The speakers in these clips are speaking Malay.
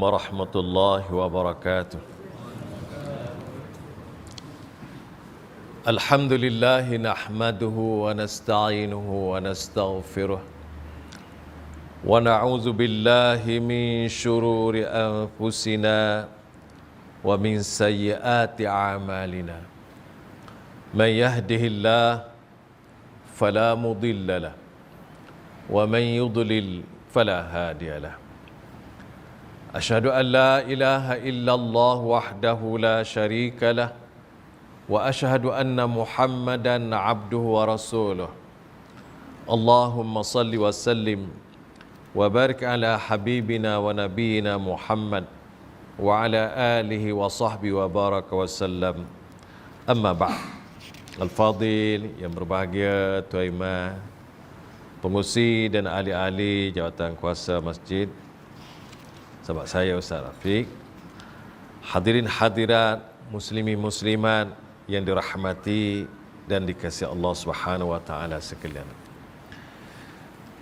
warahmatullahi wabarakatuh. Alhamdulillahi nahmaduhu wa nasta'inuhu wa nastaghfiruh wa na'udzu billahi min syururi anfusina wa min sayyiati a'malina. Man yahdihillahu fala mudilla lahu wa man yudlil fala hadiya lahu. Asyhadu an la ilaha illallah wahdahu la syarika lah wa asyhadu anna Muhammadan abduhu wa rasuluh. Allahumma salli wa sallim wa barik ala habibina wa nabiyina Muhammad wa ala alihi wa sahbihi wa baraka wa sallam. Amma ba'd. Al-Fadil yang berbahagia, Tuan Imam, pengurusi dan ahli-ahli jawatan kuasa masjid, sahabat saya Ustaz Rafiq, hadirin hadirat, muslimin muslimat yang dirahmati dan dikasihi Allah Subhanahu wa taala sekalian.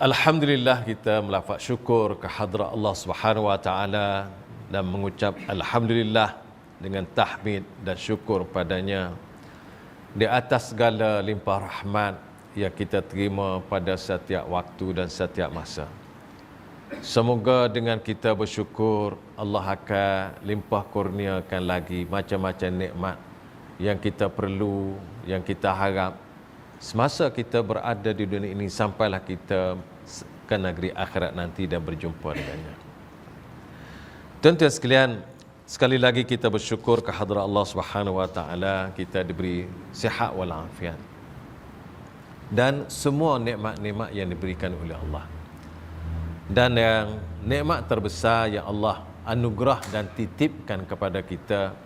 Alhamdulillah, kita melafaz syukur ke hadrat Allah Subhanahu wa taala dan mengucap alhamdulillah dengan tahmid dan syukur padanya di atas segala limpah rahmat yang kita terima pada setiap waktu dan setiap masa. Semoga dengan kita bersyukur, Allah akan limpah kurniakan lagi macam-macam nikmat yang kita perlu, yang kita harap semasa kita berada di dunia ini sampailah kita ke negeri akhirat nanti dan berjumpa dengannya. Tuan-tuan sekalian, sekali lagi kita bersyukur ke hadrat Allah Subhanahu wa taala, kita diberi sihat walafiat dan semua nikmat-nikmat yang diberikan oleh Allah. Dan yang nikmat terbesar yang Allah anugerah dan titipkan kepada kita,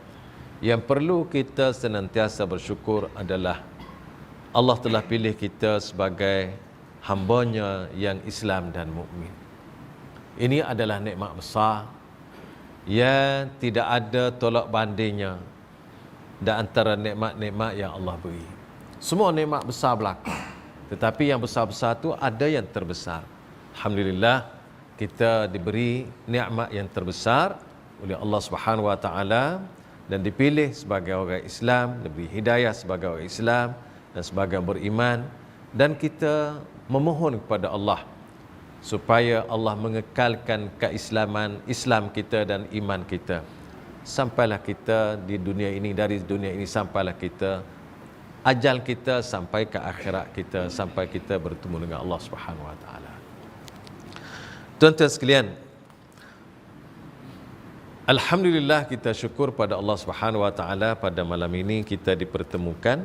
yang perlu kita senantiasa bersyukur adalah Allah telah pilih kita sebagai hamba-Nya yang Islam dan mukmin. Ini adalah nikmat besar yang tidak ada tolak bandingnya dan antara nikmat-nikmat yang Allah beri. Semua nikmat besar berlaku, tetapi yang besar-besar itu ada yang terbesar. Alhamdulillah, kita diberi nikmat yang terbesar oleh Allah Subhanahu wa taala dan dipilih sebagai orang Islam, diberi hidayah sebagai orang Islam dan sebagai beriman, dan kita memohon kepada Allah supaya Allah mengekalkan keislaman Islam kita dan iman kita sampailah kita di dunia ini, dari dunia ini sampailah kita ajal kita sampai ke akhirat kita, sampai kita bertemu dengan Allah Subhanahu wa taala. Tuan-tuan sekalian, alhamdulillah kita syukur pada Allah Subhanahu wa taala pada malam ini kita dipertemukan,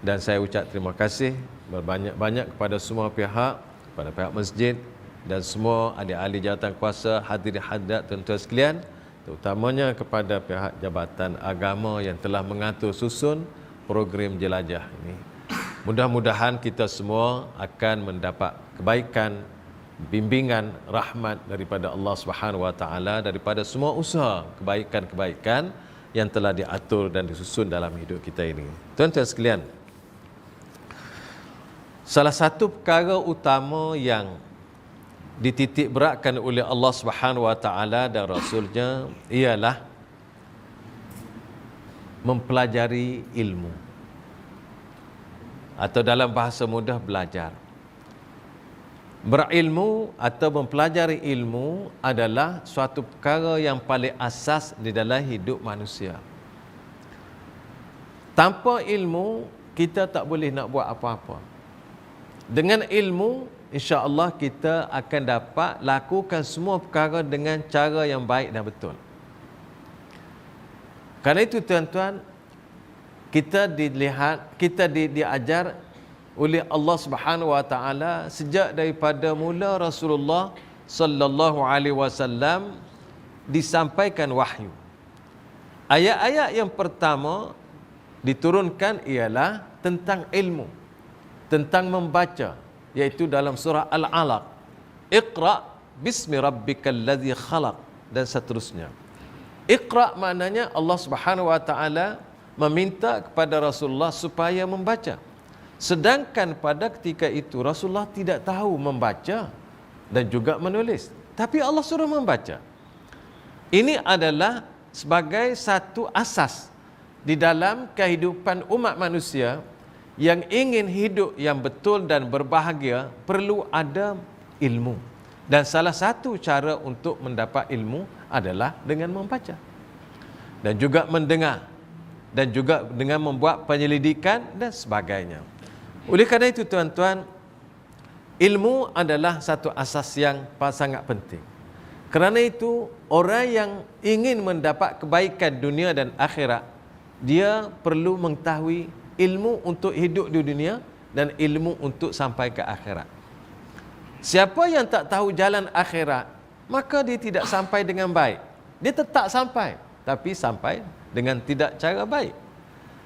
dan saya ucap terima kasih berbanyak-banyak kepada semua pihak, kepada pihak masjid dan semua ahli-ahli jawatan kuasa, hadirin hadirat tuan-tuan sekalian, terutamanya kepada pihak Jabatan Agama yang telah mengatur susun program jelajah ini. Mudah-mudahan kita semua akan mendapat kebaikan, bimbingan, rahmat daripada Allah Subhanahu wa taala daripada semua usaha kebaikan-kebaikan yang telah diatur dan disusun dalam hidup kita ini. Tuan-tuan sekalian, salah satu perkara utama yang dititik beratkan oleh Allah Subhanahu wa taala dan Rasul-Nya ialah mempelajari ilmu, atau dalam bahasa mudah belajar. Berilmu atau mempelajari ilmu adalah suatu perkara yang paling asas di dalam hidup manusia. Tanpa ilmu, kita tak boleh nak buat apa-apa. Dengan ilmu, insya-Allah kita akan dapat lakukan semua perkara dengan cara yang baik dan betul. Karena itu tuan-tuan, kita diajar oleh Allah Subhanahu wa taala sejak daripada mula Rasulullah sallallahu alaihi wasallam disampaikan wahyu. Ayat-ayat yang pertama diturunkan ialah tentang ilmu, tentang membaca, iaitu dalam surah Al-Alaq, Iqra bismi rabbikal ladzi khalaq, dan seterusnya. Iqra maknanya Allah Subhanahu wa taala meminta kepada Rasulullah supaya membaca. Sedangkan pada ketika itu Rasulullah tidak tahu membaca dan juga menulis, tapi Allah suruh membaca. Ini adalah sebagai satu asas di dalam kehidupan umat manusia yang ingin hidup yang betul dan berbahagia, perlu ada ilmu. Dan salah satu cara untuk mendapat ilmu adalah dengan membaca dan juga mendengar dan juga dengan membuat penyelidikan dan sebagainya. Oleh kerana itu tuan-tuan, ilmu adalah satu asas yang sangat penting. Kerana itu, orang yang ingin mendapat kebaikan dunia dan akhirat, dia perlu mengetahui ilmu untuk hidup di dunia dan ilmu untuk sampai ke akhirat. Siapa yang tak tahu jalan akhirat, maka dia tidak sampai dengan baik. Dia tetap sampai, tapi sampai dengan tidak cara baik.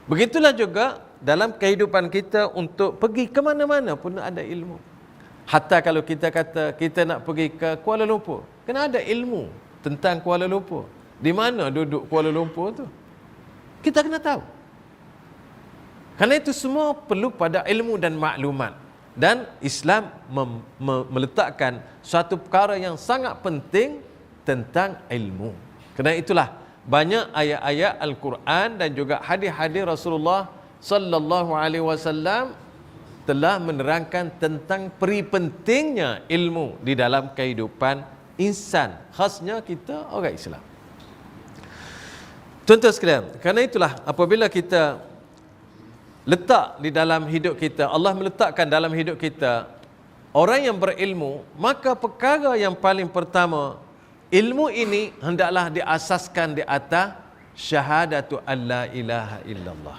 Begitulah juga dalam kehidupan kita, untuk pergi ke mana-mana pun ada ilmu. Hatta kalau kita kata kita nak pergi ke Kuala Lumpur, kena ada ilmu tentang Kuala Lumpur. Di mana duduk Kuala Lumpur tu? Kita kena tahu. Kerana itu semua perlu pada ilmu dan maklumat. Dan Islam meletakkan suatu perkara yang sangat penting tentang ilmu. Kerana itulah banyak ayat-ayat Al-Quran dan juga hadis-hadis Rasulullah sallallahu alaihi wasallam telah menerangkan tentang peri pentingnya ilmu di dalam kehidupan insan, khasnya kita orang Islam. Tuan-tuan sekalian, kerana itulah apabila kita letak di dalam hidup kita, Allah meletakkan dalam hidup kita orang yang berilmu, maka perkara yang paling pertama, ilmu ini hendaklah diasaskan di atas syahadatu alla ilaha illallah.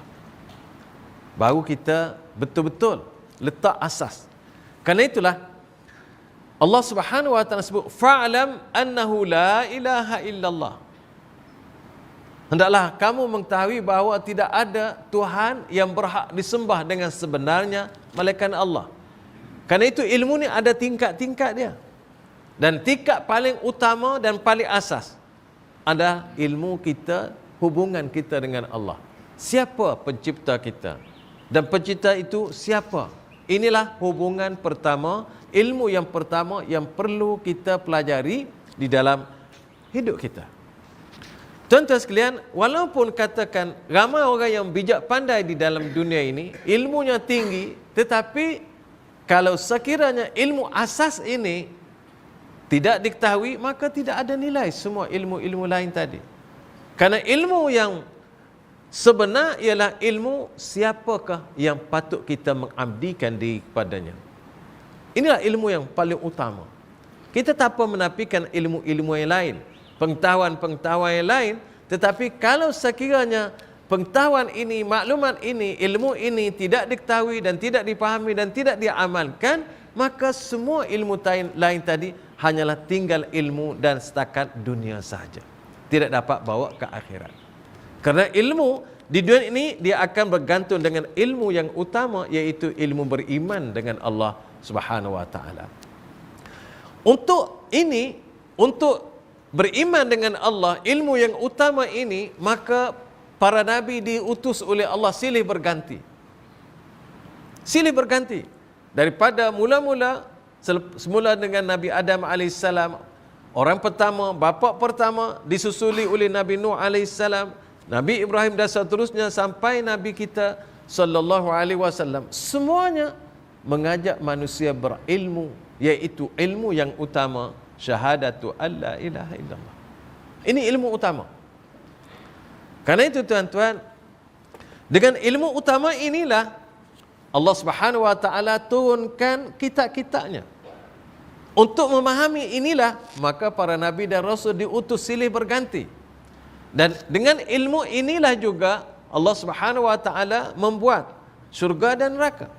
Baru kita betul-betul letak asas. Kerana itulah Allah Subhanahu wa taala sebut fa'lam annahu la ilaha illallah. Hendaklah kamu mengetahui bahawa tidak ada Tuhan yang berhak disembah dengan sebenarnya melainkan Allah. Kerana itu ilmu ni ada tingkat-tingkat dia. Dan tingkat paling utama dan paling asas ada ilmu kita, hubungan kita dengan Allah. Siapa pencipta kita? Dan pencipta itu siapa? Inilah hubungan pertama, ilmu yang pertama yang perlu kita pelajari di dalam hidup kita. Tuan-tuan sekalian, walaupun katakan ramai orang yang bijak pandai di dalam dunia ini, ilmunya tinggi, tetapi kalau sekiranya ilmu asas ini tidak diketahui, maka tidak ada nilai semua ilmu-ilmu lain tadi. Karena ilmu yang sebenar ialah ilmu siapakah yang patut kita mengabdikan diri kepadanya. Inilah ilmu yang paling utama. Kita tak apa menafikan ilmu-ilmu yang lain, pengetahuan-pengetahuan yang lain, tetapi kalau sekiranya pengetahuan ini, maklumat ini, ilmu ini tidak diketahui dan tidak dipahami dan tidak diamalkan, maka semua ilmu lain tadi hanyalah tinggal ilmu dan setakat dunia sahaja. Tidak dapat bawa ke akhirat. Kerana ilmu di dunia ini dia akan bergantung dengan ilmu yang utama, iaitu ilmu beriman dengan Allah Subhanahu wa taala. Untuk ini, untuk beriman dengan Allah, ilmu yang utama ini, maka para nabi diutus oleh Allah silih berganti. Silih berganti. Daripada mula-mula, semula dengan Nabi Adam AS, orang pertama, bapa pertama, disusuli oleh Nabi Nuh AS, Nabi Ibrahim dan seterusnya sampai Nabi kita sallallahu alaihi wasallam. Semuanya mengajak manusia berilmu, iaitu ilmu yang utama, syahadatu alla ilaha illallah. Ini ilmu utama. Karena itu tuan-tuan, dengan ilmu utama inilah Allah Subhanahu wa taala turunkan kitab-kitabnya. Untuk memahami inilah maka para nabi dan rasul diutus silih berganti. Dan dengan ilmu inilah juga Allah Subhanahu wa taala membuat syurga dan neraka.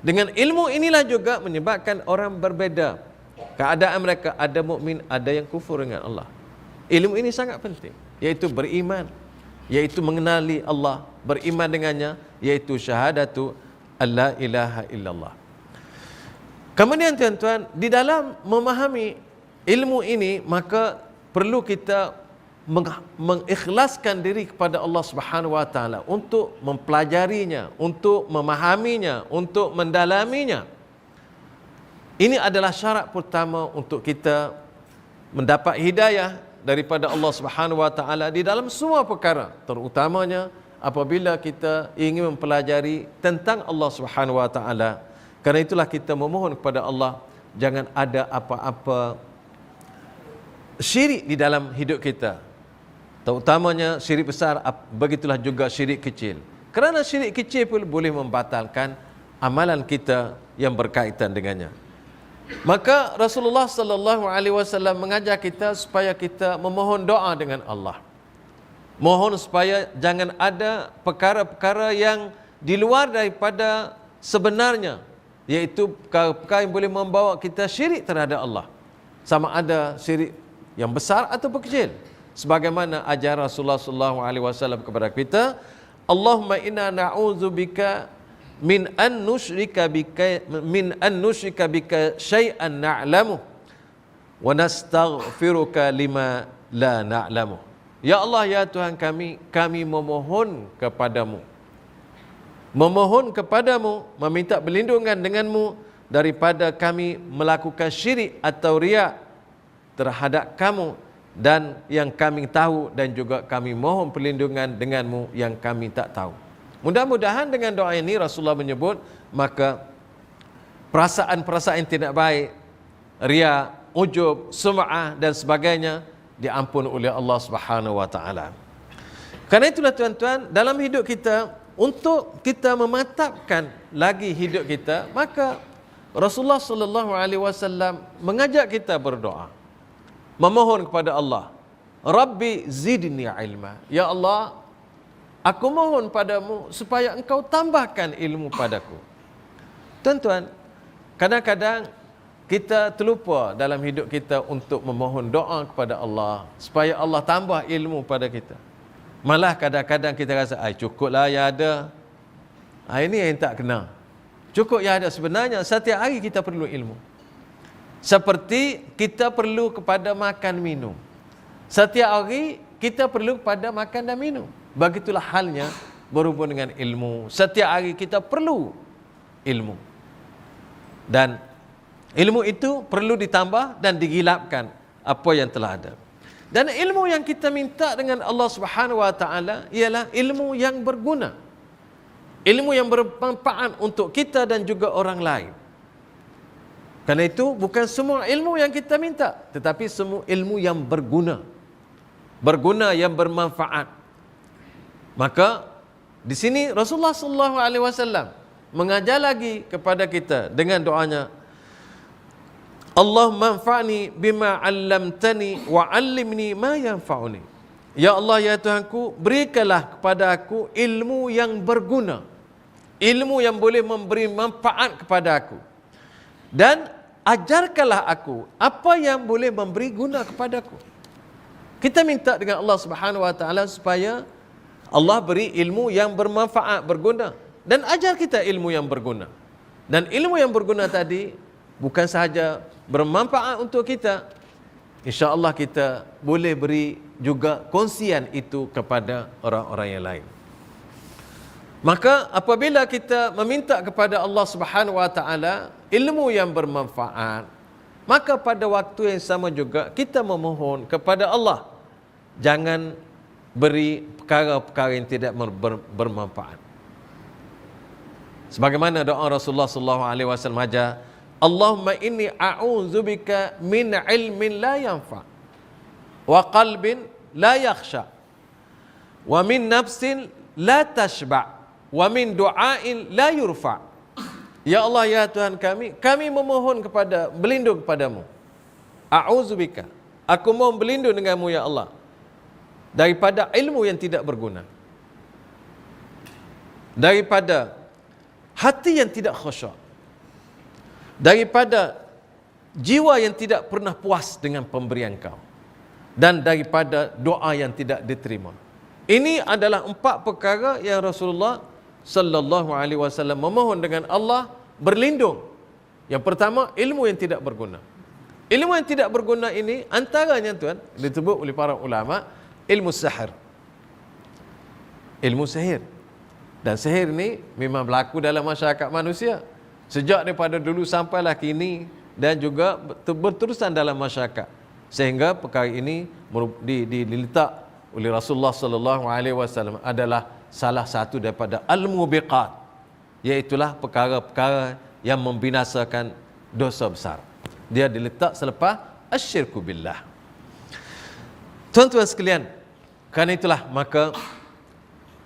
Dengan ilmu inilah juga menyebabkan orang berbeza keadaan mereka, ada mukmin, ada yang kufur dengan Allah. Ilmu ini sangat penting, iaitu beriman, iaitu mengenali Allah, beriman dengannya, iaitu syahadatu alla ilaha illallah. Kemudian tuan-tuan, di dalam memahami ilmu ini, maka perlu kita mengikhlaskan diri kepada Allah Subhanahu wa taala untuk mempelajarinya, untuk memahaminya, untuk mendalaminya. Ini adalah syarat pertama untuk kita mendapat hidayah daripada Allah Subhanahu wa taala di dalam semua perkara, terutamanya apabila kita ingin mempelajari tentang Allah Subhanahu wa taala. Karena itulah kita memohon kepada Allah jangan ada apa-apa syirik di dalam hidup kita. Terutamanya syirik besar, begitulah juga syirik kecil. Kerana syirik kecil pun boleh membatalkan amalan kita yang berkaitan dengannya. Maka Rasulullah sallallahu alaihi wasallam mengajar kita supaya kita memohon doa dengan Allah. Mohon supaya jangan ada perkara-perkara yang di luar daripada sebenarnya, iaitu perkara-perkara yang boleh membawa kita syirik terhadap Allah. Sama ada syirik yang besar ataupun kecil. Sebagaimana ajar Rasulullah sallallahu alaihi wasallam kepada kita, Allahumma inna na'udzubika min an nusyrika bika syai'an na'lamu wa nastaghfiruka lima la na'lamu. Ya Allah, ya Tuhan kami memohon kepadamu, meminta perlindungan denganmu daripada kami melakukan syirik atau riya terhadap kamu dan yang kami tahu, dan juga kami mohon perlindungan denganmu yang kami tak tahu. Mudah-mudahan dengan doa ini Rasulullah menyebut, maka perasaan-perasaan yang tidak baik, riya, ujub, sum'ah dan sebagainya diampun oleh Allah Subhanahu wa taala. Karena itulah tuan-tuan, dalam hidup kita, untuk kita memantapkan lagi hidup kita, maka Rasulullah sallallahu alaihi wasallam mengajak kita berdoa, memohon kepada Allah, Rabbi zidni ilma. Ya Allah, aku mohon padamu supaya engkau tambahkan ilmu padaku. Tuan-tuan, kadang-kadang kita terlupa dalam hidup kita untuk memohon doa kepada Allah supaya Allah tambah ilmu pada kita. Malah kadang-kadang kita rasa, cukuplah yang ada. Ini yang tak kena. Cukup yang ada. Sebenarnya setiap hari kita perlu ilmu. Seperti kita perlu kepada makan minum. Setiap hari kita perlu kepada makan dan minum. Begitulah halnya berhubung dengan ilmu. Setiap hari kita perlu ilmu. Dan ilmu itu perlu ditambah dan digilapkan apa yang telah ada. Dan ilmu yang kita minta dengan Allah Subhanahu wa taala ialah ilmu yang berguna. Ilmu yang bermanfaat untuk kita dan juga orang lain. Karena itu bukan semua ilmu yang kita minta, tetapi semua ilmu yang berguna. Berguna, yang bermanfaat. Maka di sini Rasulullah sallallahu alaihi wasallam mengajar lagi kepada kita dengan doanya, Allahumma anfa'ni bima 'allamtani wa 'allimni ma yanfa'uni. Ya Allah, ya Tuhanku, berikanlah kepada aku ilmu yang berguna, ilmu yang boleh memberi manfaat kepada aku, dan ajarkanlah aku apa yang boleh memberi guna kepadaku. Kita minta dengan Allah Subhanahu wa taala supaya Allah beri ilmu yang bermanfaat, berguna, dan ajar kita ilmu yang berguna. Dan ilmu yang berguna tadi bukan sahaja bermanfaat untuk kita, insya-Allah kita boleh beri juga kongsian itu kepada orang-orang yang lain. Maka apabila kita meminta kepada Allah Subhanahu wa taala ilmu yang bermanfaat, maka pada waktu yang sama juga kita memohon kepada Allah jangan beri perkara-perkara yang tidak bermanfaat. Sebagaimana doa Rasulullah sallallahu alaihi wasallam ajar, Allahumma inni a'udzubika min ilmin la yanfa wa qalbin la yakhsha wa min nafsin la tashba wa min du'ain la yurfa. Ya Allah, ya Tuhan kami memohon berlindung kepadamu. A'udzubika, aku mohon berlindung denganmu ya Allah, daripada ilmu yang tidak berguna, daripada hati yang tidak khusyuk, daripada jiwa yang tidak pernah puas dengan pemberian kau, dan daripada doa yang tidak diterima. Ini adalah 4 perkara yang Rasulullah sallallahu alaihi wasallam memohon dengan Allah berlindung. Yang pertama, ilmu yang tidak berguna. Ilmu yang tidak berguna ini antaranya tuan disebut oleh para ulama ilmu sihir. Ilmu sihir. Dan sihir ini memang berlaku dalam masyarakat manusia sejak daripada dulu sampailah kini, dan juga berterusan dalam masyarakat. Sehingga perkara ini diletak oleh Rasulullah sallallahu alaihi wasallam adalah salah satu daripada al-mubiqat, iaitulah perkara-perkara yang membinasakan dosa besar. Dia diletak selepas asyirku billah. Tuan-tuan sekalian, kerana itulah maka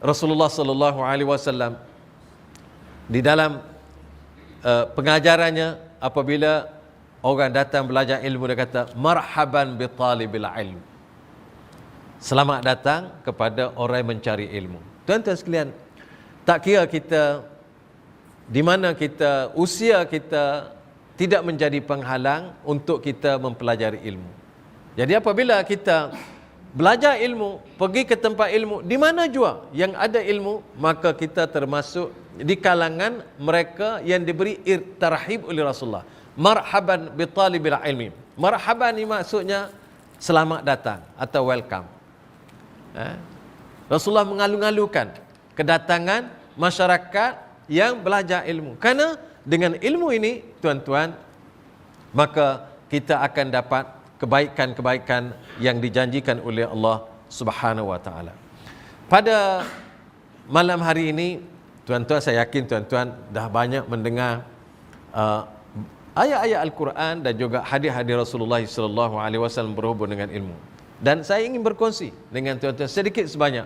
Rasulullah sallallahu alaihi wasallam di dalam pengajarannya apabila orang datang belajar ilmu, dia kata marhaban bi talibil ilm. Selamat datang kepada orang yang mencari ilmu. Tuan-tuan sekalian, tak kira kita di mana kita, usia kita tidak menjadi penghalang untuk kita mempelajari ilmu. Jadi apabila kita belajar ilmu, pergi ke tempat ilmu, di mana jua yang ada ilmu, maka kita termasuk di kalangan mereka yang diberi tarhib oleh Rasulullah. Marhaban bi talibil ilmi. Marhaban ni maksudnya selamat datang atau welcome. Rasulullah mengalu-alukan kedatangan masyarakat yang belajar ilmu. Kerana dengan ilmu ini, tuan-tuan, maka kita akan dapat kebaikan-kebaikan yang dijanjikan oleh Allah Subhanahu wa taala. Pada malam hari ini, tuan-tuan, saya yakin tuan-tuan dah banyak mendengar ayat-ayat Al-Quran dan juga hadis-hadis Rasulullah sallallahu alaihi wasallam berhubung dengan ilmu. Dan saya ingin berkongsi dengan tuan-tuan sedikit sebanyak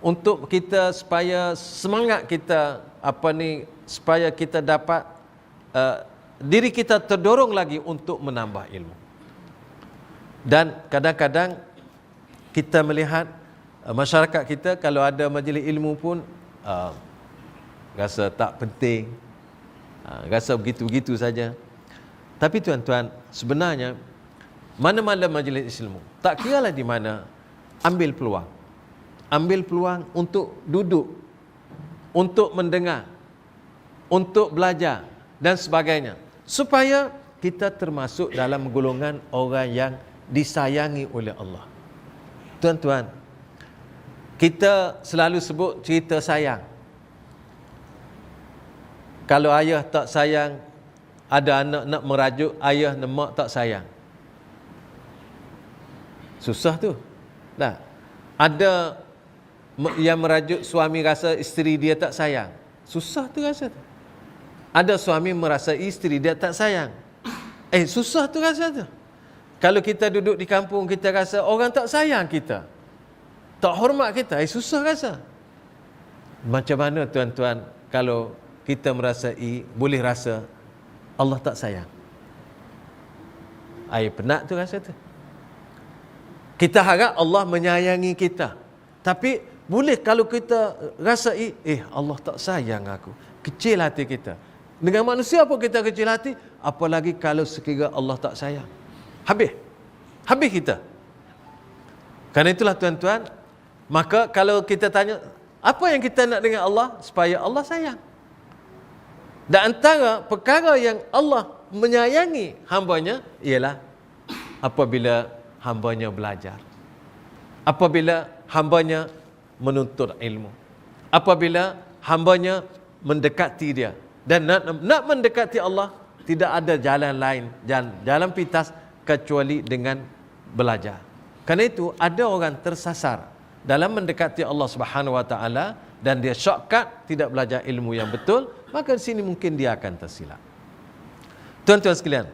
untuk kita supaya semangat kita supaya kita dapat diri kita terdorong lagi untuk menambah ilmu. Dan kadang-kadang kita melihat masyarakat kita kalau ada majlis ilmu pun rasa tak penting, rasa begitu-begitu saja. Tapi tuan-tuan, sebenarnya mana-mana majlis ilmu, tak kiralah di mana, ambil peluang untuk duduk, untuk mendengar, untuk belajar dan sebagainya, supaya kita termasuk dalam golongan orang yang disayangi oleh Allah. Tuan-tuan, kita selalu sebut cerita sayang. Kalau ayah tak sayang, ada anak nak merajuk ayah dan mak tak sayang, susah tu. Nah, ada yang merajuk suami rasa isteri dia tak sayang, susah tu rasa tu. Ada suami merasa isteri dia tak sayang, susah tu rasa tu. Kalau kita duduk di kampung, kita rasa orang tak sayang kita, tak hormat kita, susah rasa. Macam mana tuan-tuan kalau kita merasai, boleh rasa Allah tak sayang? Penat tu rasa tu. Kita harap Allah menyayangi kita, tapi boleh kalau kita rasai, Allah tak sayang aku, kecil hati kita. Dengan manusia pun kita kecil hati, apalagi kalau sekiranya Allah tak sayang, habis kita. Karena itulah tuan-tuan, maka kalau kita tanya, apa yang kita nak dengan Allah? Supaya Allah sayang. Dan antara perkara yang Allah menyayangi hambanya ialah apabila hambanya belajar, apabila hambanya menuntut ilmu, apabila hambanya mendekati dia. Dan nak mendekati Allah, tidak ada jalan lain, jalan pintas kecuali dengan belajar. Kerana itu ada orang tersasar dalam mendekati Allah Subhanahu wa taala dan dia shortcut, tidak belajar ilmu yang betul, maka di sini mungkin dia akan tersilap. Tuan-tuan sekalian,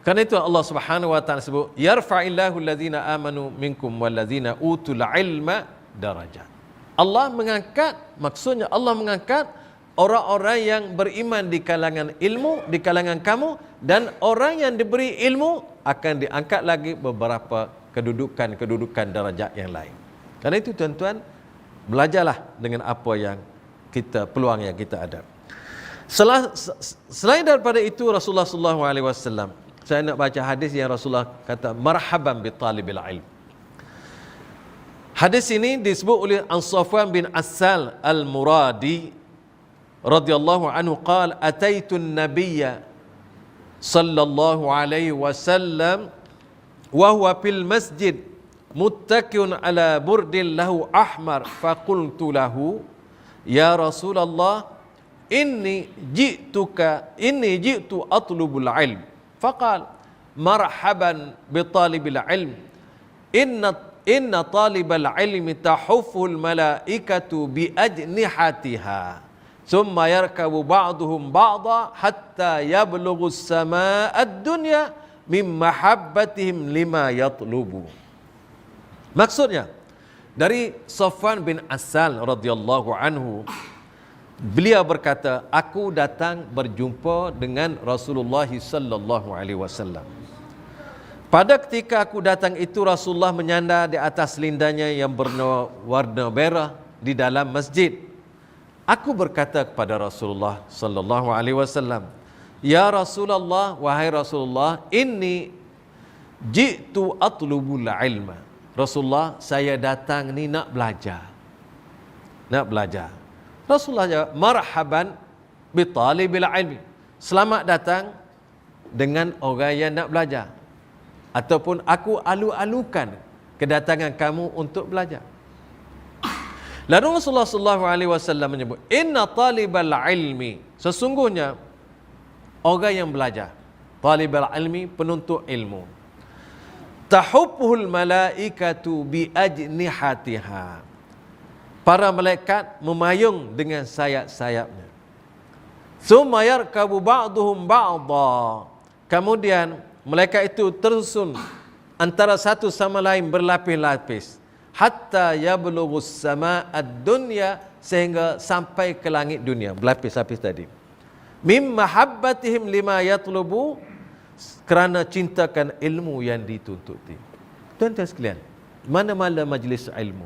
kerana itu Allah Subhanahu wa taala sebut yarfa'illahu allazina amanu minkum wallazina utul ilma darajat. Allah mengangkat, maksudnya Allah mengangkat orang-orang yang beriman di kalangan ilmu, di kalangan kamu, dan orang yang diberi ilmu akan diangkat lagi beberapa kedudukan darajat yang lain. Karena itu tuan-tuan, belajarlah dengan apa yang peluang yang kita ada. Selain daripada itu, Rasulullah SAW, saya nak baca hadis yang Rasulullah kata marhaban bi talibil ilm. Hadis ini disebut oleh Safwan bin Assal al-Muradi radhiyallahu anhu qala ataitu an-nabiyya sallallahu alaihi wasallam wa huwa fil masjid muttaqiun ala burdin lahu ahmar faqultu lahu ya Rasulullah inni ji'tu atlubul ilm faqal marhaban bi talibil ilm. Inna talibal ilmi tahufful malaikatu bi ajnihatiha. Thumma yarkabu ba'duhum ba'da hatta yablughu as-sama'ad dunya min mahabbatihim lima yatlubu. Maksudnya, dari Safwan bin Asal radhiyallahu anhu, beliau berkata, aku datang berjumpa dengan Rasulullah sallallahu alaihi wasallam. Pada ketika aku datang itu, Rasulullah menyandar di atas lindanya yang berwarna merah di dalam masjid. Aku berkata kepada Rasulullah sallallahu alaihi wasallam, ya Rasulullah, wahai Rasulullah, inni ji'tu atlubul ilma. Rasulullah, saya datang ni nak belajar. Nak belajar. Rasulullah jawab, marhaban bi talibil ilmi. Selamat datang dengan orang yang nak belajar. Ataupun aku alu-alukan kedatangan kamu untuk belajar. Lalu Rasulullah sallallahu alaihi wasallam menyebut, inna talibal ilmi, sesungguhnya orang yang belajar, talibal ilmi, penuntut ilmu, tahubbuhul malaikatu bi ajnihatiha. Para malaikat memayung dengan sayap-sayapnya. Tsumma yarkabu ba'duhum ba'dha. Kemudian malaikat itu tersusun antara satu sama lain berlapis-lapis. Hatta yablughus sama'ad dunya, sehingga sampai ke langit dunia, berlapis-lapis tadi. Mim mahabbatihim lima yatlubu, kerana cintakan ilmu yang dituntuti. Tuan-tuan sekalian, mana-mana majlis ilmu,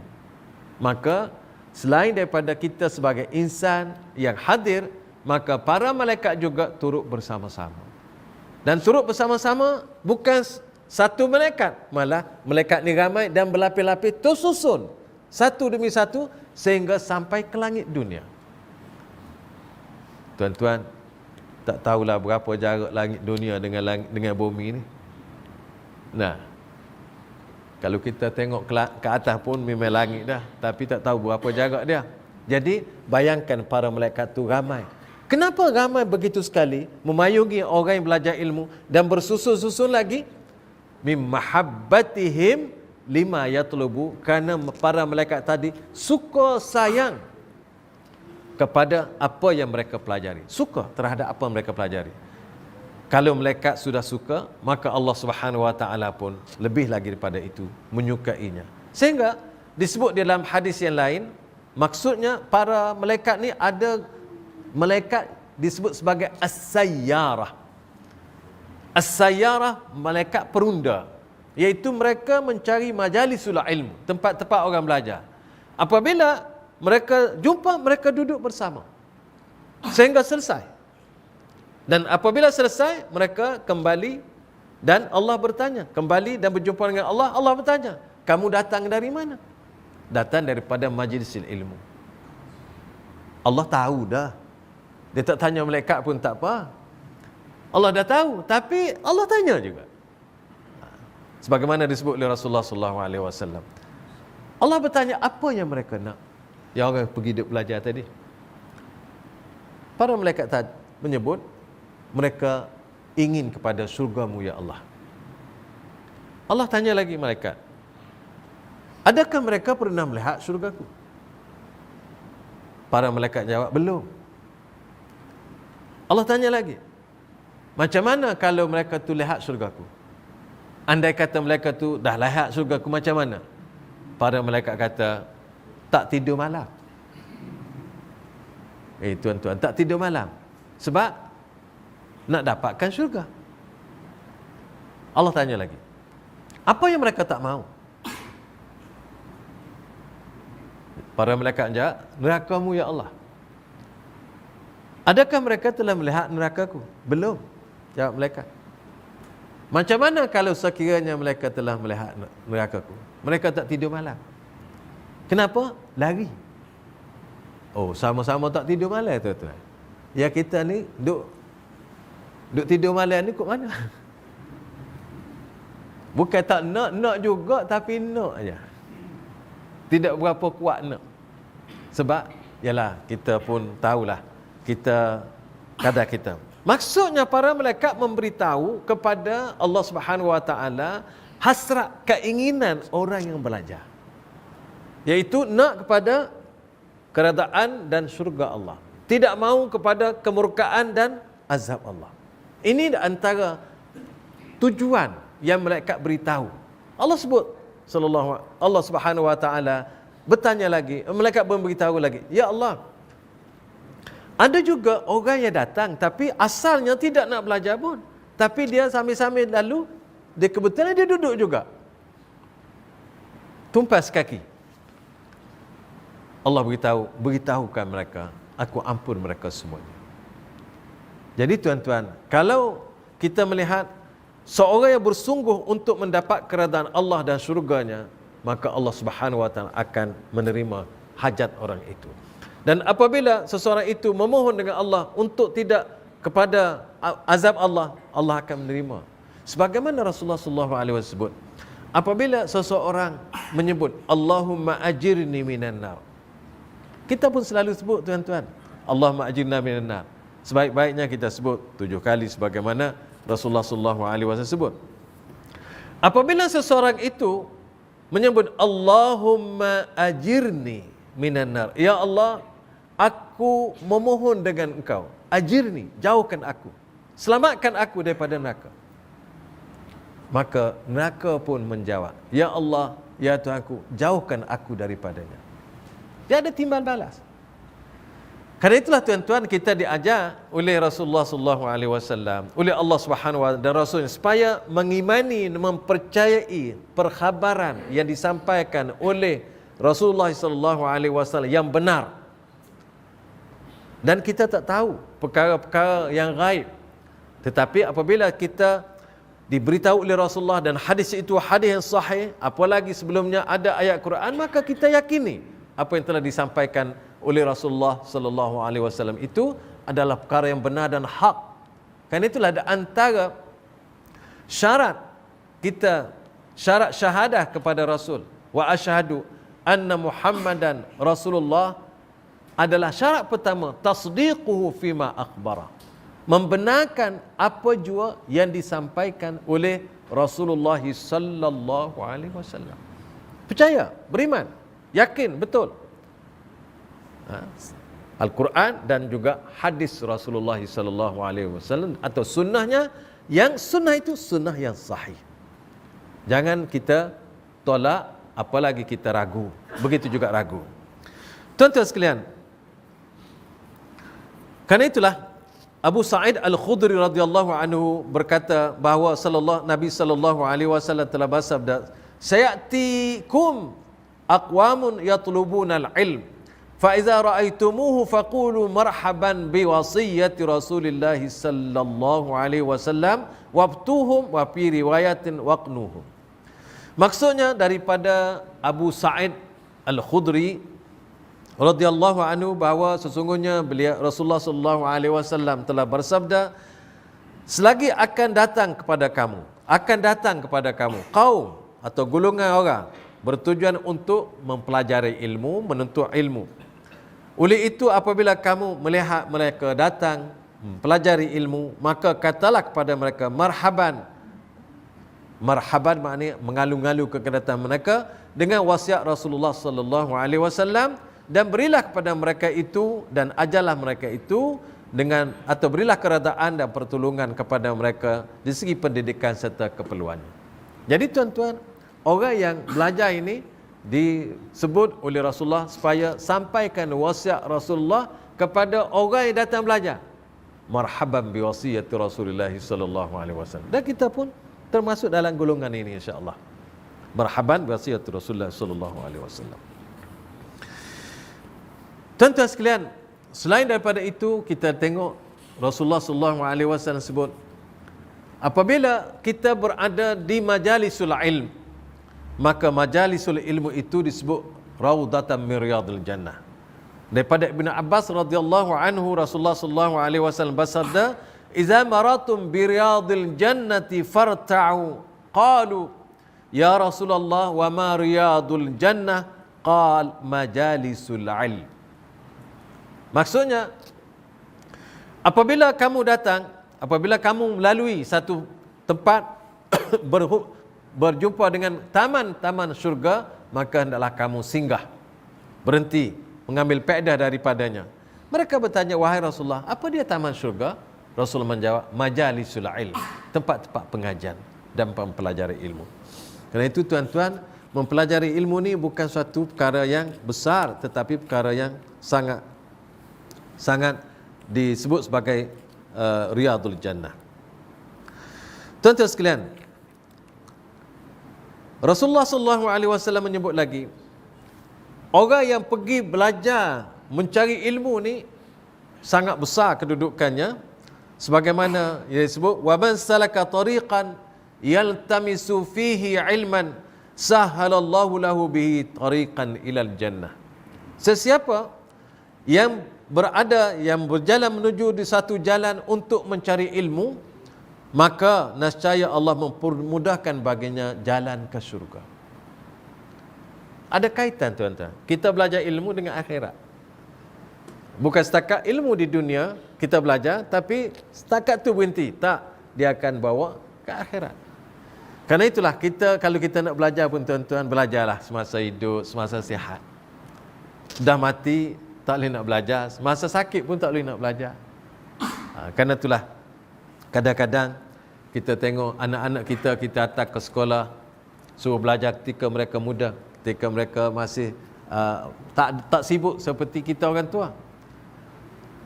maka selain daripada kita sebagai insan yang hadir, maka para malaikat juga turut bersama-sama. Dan turut bersama-sama bukan satu malaikat, malah malaikat ni ramai dan berlapis-lapis tersusun satu demi satu sehingga sampai ke langit dunia. Tuan-tuan, tak tahulah berapa jarak langit dunia dengan bumi ni. Nah, kalau kita tengok ke atas pun memang langit dah, tapi tak tahu berapa jarak dia. Jadi bayangkan para malaikat tu ramai. Kenapa ramai begitu sekali memayungi orang yang belajar ilmu dan bersusun-susun lagi? Mim mahabbatihim lima yatlubu, kerana para malaikat tadi suka sayang kepada apa yang mereka pelajari, suka terhadap apa yang mereka pelajari. Kalau malaikat sudah suka, maka Allah Subhanahu wa taala pun lebih lagi daripada itu menyukainya. Sehingga disebut dalam hadis yang lain, maksudnya para malaikat ni ada malaikat disebut sebagai as-sayyarah. As-sayyarah, malaikat perunda, iaitu mereka mencari majalisul ilmu, tempat-tempat orang belajar. Apabila mereka jumpa, mereka duduk bersama sehingga selesai. Dan apabila selesai, mereka kembali dan Allah bertanya, kembali dan berjumpa dengan Allah. Allah bertanya, kamu datang dari mana? Datang daripada majlisil ilmu. Allah tahu dah. Dia tak tanya malaikat pun tak apa. Allah dah tahu, tapi Allah tanya juga. Sebagaimana disebut oleh Rasulullah sallallahu alaihi wasallam. Allah bertanya apa yang mereka nak. Yang orang pergi duduk belajar tadi. Para malaikat tadi menyebut mereka ingin kepada syurga-Mu ya Allah. Allah tanya lagi malaikat, adakah mereka pernah melihat syurga-Ku? Para malaikat jawab, belum. Allah tanya lagi, macam mana kalau mereka tu lihat syurga-Ku? Andai kata mereka tu dah lihat syurga-Ku, macam mana? Para malaikat kata, tak tidur malam. Tuan-tuan, tak tidur malam. Sebab nak dapatkan syurga. Allah tanya lagi, apa yang mereka tak mahu? Para malaikat jawab, neraka-Mu ya Allah. Adakah mereka telah melihat neraka-Ku? Belum. Jawab malaikat. Macam mana kalau sekiranya mereka telah melihat neraka-Ku? Mereka tak tidur malam. Kenapa? Lari. Oh, sama-sama tak tidur malam, tuan-tuan. Ya, kita ni duk tidur malam ni kok mana? Bukan tak nak juga, tapi nak aja. Tidak berapa kuat nak. Sebab, yalah, kita pun tahulah, kita kadar kita Maksudnya para malaikat memberitahu kepada Allah Subhanahu wa taala hasrat keinginan orang yang belajar, iaitu nak kepada keredaan dan syurga Allah, tidak mahu kepada kemurkaan dan azab Allah. Ini antara tujuan yang malaikat beritahu. Allah sebut Allah Subhanahu wa taala bertanya lagi, malaikat memberitahu lagi, ya Allah, ada juga orang yang datang tapi asalnya tidak nak belajar pun, tapi dia sambil-sambil lalu, dia kebetulan dia duduk juga, tumpas kaki. Allah beritahukan mereka, aku ampun mereka semuanya. Jadi tuan-tuan, kalau kita melihat seorang yang bersungguh untuk mendapat keredaan Allah dan syurganya, maka Allah Subhanahu wa taala akan menerima hajat orang itu. Dan apabila seseorang itu memohon dengan Allah untuk tidak kepada azab Allah, Allah akan menerima. Sebagaimana Rasulullah SAW sebut, apabila seseorang menyebut Allahumma ajirni minan nar, kita pun selalu sebut tuan-tuan, Allahumma ajirna minan nar. Sebaik-baiknya kita sebut 7 kali sebagaimana Rasulullah SAW sebut. Apabila seseorang itu menyebut Allahumma ajirni minan nar, ya Allah, aku memohon dengan engkau, ajirni, jauhkan aku, selamatkan aku daripada neraka. Maka neraka pun menjawab, ya Allah, ya Tuhanku, jauhkan aku daripadanya. Dia ada timbal balas. Karena itulah tuan-tuan, kita diajar oleh Rasulullah SAW, oleh Allah Subhanahu wa taala dan Rasulnya, supaya mengimani, mempercayai perkhabaran yang disampaikan oleh Rasulullah SAW yang benar. Dan kita tak tahu perkara-perkara yang gaib. Tetapi apabila kita diberitahu oleh Rasulullah dan hadis itu hadis yang sahih, apalagi sebelumnya ada ayat Quran, maka kita yakini apa yang telah disampaikan oleh Rasulullah sallallahu alaihi wasallam itu adalah perkara yang benar dan hak. Karena itulah ada antara syarat kita, syarat syahadah kepada Rasul, wa asyhadu anna Muhammadan Rasulullah, adalah syarat pertama, tasdiquhu fima akhbara, membenarkan apa jua yang disampaikan oleh Rasulullah sallallahu alaihi wasallam. Percaya, beriman, yakin betul Al-Quran dan juga hadis Rasulullah sallallahu alaihi wasallam atau sunnahnya, yang sunnah itu sunnah yang sahih. Jangan kita tolak, apalagi kita ragu. Begitu juga ragu. Tuan-tuan sekalian, karena itulah Abu Sa'id Al-Khudri radhiyallahu anhu berkata bahawa Nabi sallallahu alaihi wasallam telah bersabda, sayatikum aqwamun yatlubuna al-ilm, fa iza ra'aitumuhu faqulu marhaban bi wasiyyati Rasulillah sallallahu alaihi wasallam wabtuhum wa fi riwayatin waqnuhum. Maksudnya daripada Abu Sa'id Al-Khudri radhiyallahu anhu bahawa sesungguhnya beliau Rasulullah sallallahu alaihi wasallam telah bersabda, selagi akan datang kepada kamu kaum atau golongan orang bertujuan untuk mempelajari ilmu, menuntut ilmu. Oleh itu apabila kamu melihat mereka datang mempelajari ilmu, maka katalah kepada mereka marhaban. Marhaban maknanya mengalu-ngalu kedatangan mereka dengan wasiat Rasulullah sallallahu alaihi wasallam, dan berilah kepada mereka itu dan ajarlah mereka itu dengan, atau berilah keredaan dan pertolongan kepada mereka di segi pendidikan serta keperluannya. Jadi tuan-tuan, orang yang belajar ini disebut oleh Rasulullah supaya sampaikan wasiat Rasulullah kepada orang yang datang belajar. Marhaban bi wasiyati Rasulullah sallallahu alaihi wasallam. Dan kita pun termasuk dalam golongan ini insya-Allah. Marhaban bi wasiyati Rasulullah sallallahu alaihi wasallam. Tuan-tuan sekalian, selain daripada itu kita tengok Rasulullah sallallahu alaihi wasallam sebut, apabila kita berada di majalisul ilm, maka majalisul ilmu itu disebut raudatan min riyadil jannah. Daripada Ibnu Abbas radhiyallahu anhu, Rasulullah sallallahu alaihi wasallam bersabda, "Idza maratum bi riyadil jannati farta'u." Qalu, "Ya Rasulullah, wa ma riyadul jannah?" Qal, "Majalisul ilm." Maksudnya, apabila kamu datang apabila kamu melalui satu tempat berjumpa dengan taman-taman syurga, maka hendaklah kamu singgah, berhenti, mengambil faedah daripadanya. Mereka bertanya, wahai Rasulullah, apa dia taman syurga? Rasulullah menjawab, majalisul ilm, tempat-tempat pengajian dan mempelajari ilmu. Kerana itu tuan-tuan, mempelajari ilmu ni bukan suatu perkara yang besar, tetapi perkara yang sangat disebut sebagai riyadul jannah. Tuan-tuan sekalian, Rasulullah SAW menyebut lagi, orang yang pergi belajar mencari ilmu ni sangat besar kedudukannya, sebagaimana ia disebut, wa man salaka tariqan yaltamisu fihi ilman sahhalallahu lahu bihi tariqan ilal jannah. Sesiapa yang berjalan menuju di satu jalan untuk mencari ilmu, maka nescaya Allah mempermudahkan baginya jalan ke syurga. Ada kaitan tuan-tuan, kita belajar ilmu dengan akhirat. Bukan setakat ilmu di dunia kita belajar, tapi setakat tu berhenti. Tak, dia akan bawa ke akhirat. Karena itulah kalau kita nak belajar pun tuan-tuan, belajarlah semasa hidup, semasa sihat. Dah mati tak boleh nak belajar, masa sakit pun tak boleh nak belajar. Karena itulah kadang-kadang kita tengok anak-anak kita hantar ke sekolah, suruh belajar ketika mereka muda, ketika mereka masih tak sibuk seperti kita orang tua.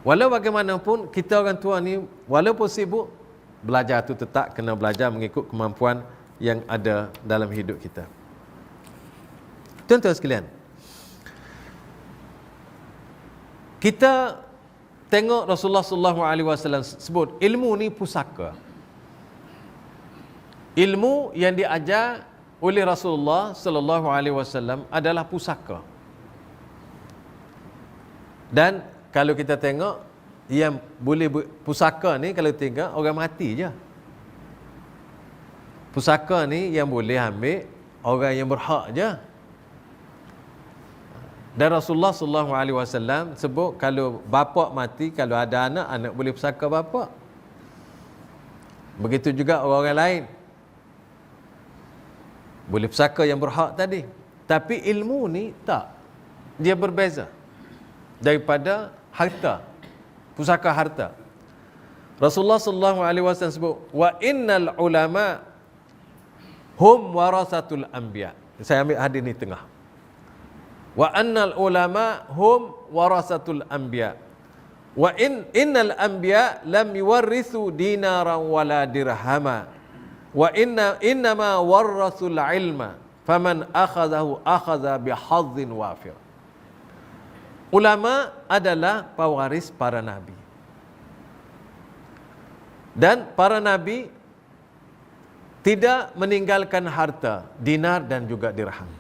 Walau bagaimanapun, kita orang tua ni walaupun sibuk, belajar tu tetap kena belajar mengikut kemampuan yang ada dalam hidup kita. Tuan-tuan sekalian, kita tengok Rasulullah SAW sebut ilmu ni pusaka. Ilmu yang diajar oleh Rasulullah SAW adalah pusaka. Dan kalau kita tengok, yang boleh pusaka ni kalau tengok orang mati je. Pusaka ni yang boleh ambil orang yang berhak je. Dan Rasulullah SAW sebut kalau bapa mati, kalau ada anak, anak boleh pusaka bapa. Begitu juga orang lain boleh pusaka yang berhak tadi. Tapi ilmu ni tak, dia berbeza daripada harta, pusaka harta. Rasulullah SAW sebut, wa innal ulama hum warasatul anbiya. Saya ambil hadis ni tengah. Wa annal ulama hum warasatul anbiya. Wa innal anbiya lam yuwarrithu dinaran wala dirhama. Wa innama warasul ilma. Faman akhadahu akhadha bihadzin wafir. Ulama adalah pewaris para nabi. Dan para nabi tidak meninggalkan harta, dinar dan juga dirham.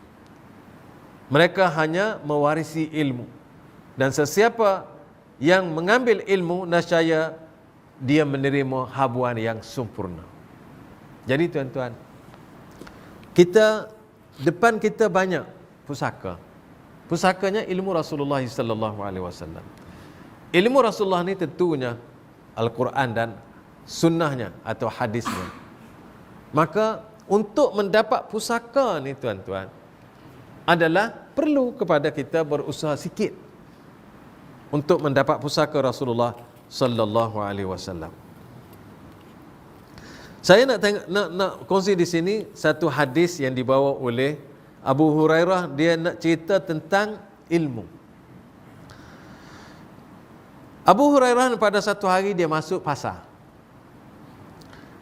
Mereka hanya mewarisi ilmu. Dan sesiapa yang mengambil ilmu, nescaya dia menerima habuan yang sempurna. Jadi tuan-tuan, depan kita banyak pusaka. Pusakanya ilmu Rasulullah SAW. Ilmu Rasulullah ni tentunya Al-Quran dan sunnahnya atau hadisnya. Maka untuk mendapat pusaka ni tuan-tuan, adalah perlu kepada kita berusaha sikit untuk mendapat pusaka Rasulullah sallallahu alaihi wasallam. Saya nak kongsi di sini satu hadis yang dibawa oleh Abu Hurairah. Dia nak cerita tentang ilmu. Abu Hurairah pada satu hari dia masuk pasar.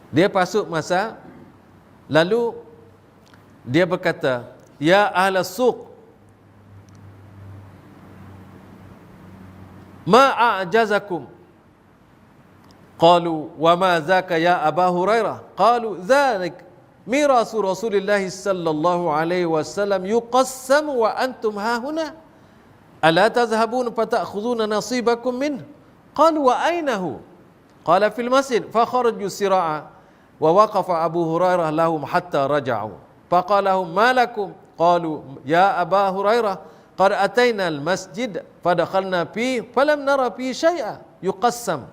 Dia masuk pasar, lalu dia berkata, ya ahla suq, ma a'jazakum? Qalu wa ma zaka ya Aba Hurairah? Qalu zalik mirasu Rasulillah sallallahu alaihi wasallam yuqassamu wa antum hahuna ala tazhabun fata'khuduna nasibakum min? Qalu wa ainahu? Qala fil masjid. Fa kharaju sira'a wa waqafa Abu Hurairah lahum hatta raja'u. Faqalahum ma lakum? Qalu ya Aba Hurairah qad atayna al masjid fadakhalna fi falam nara fi syai'a yuqassam.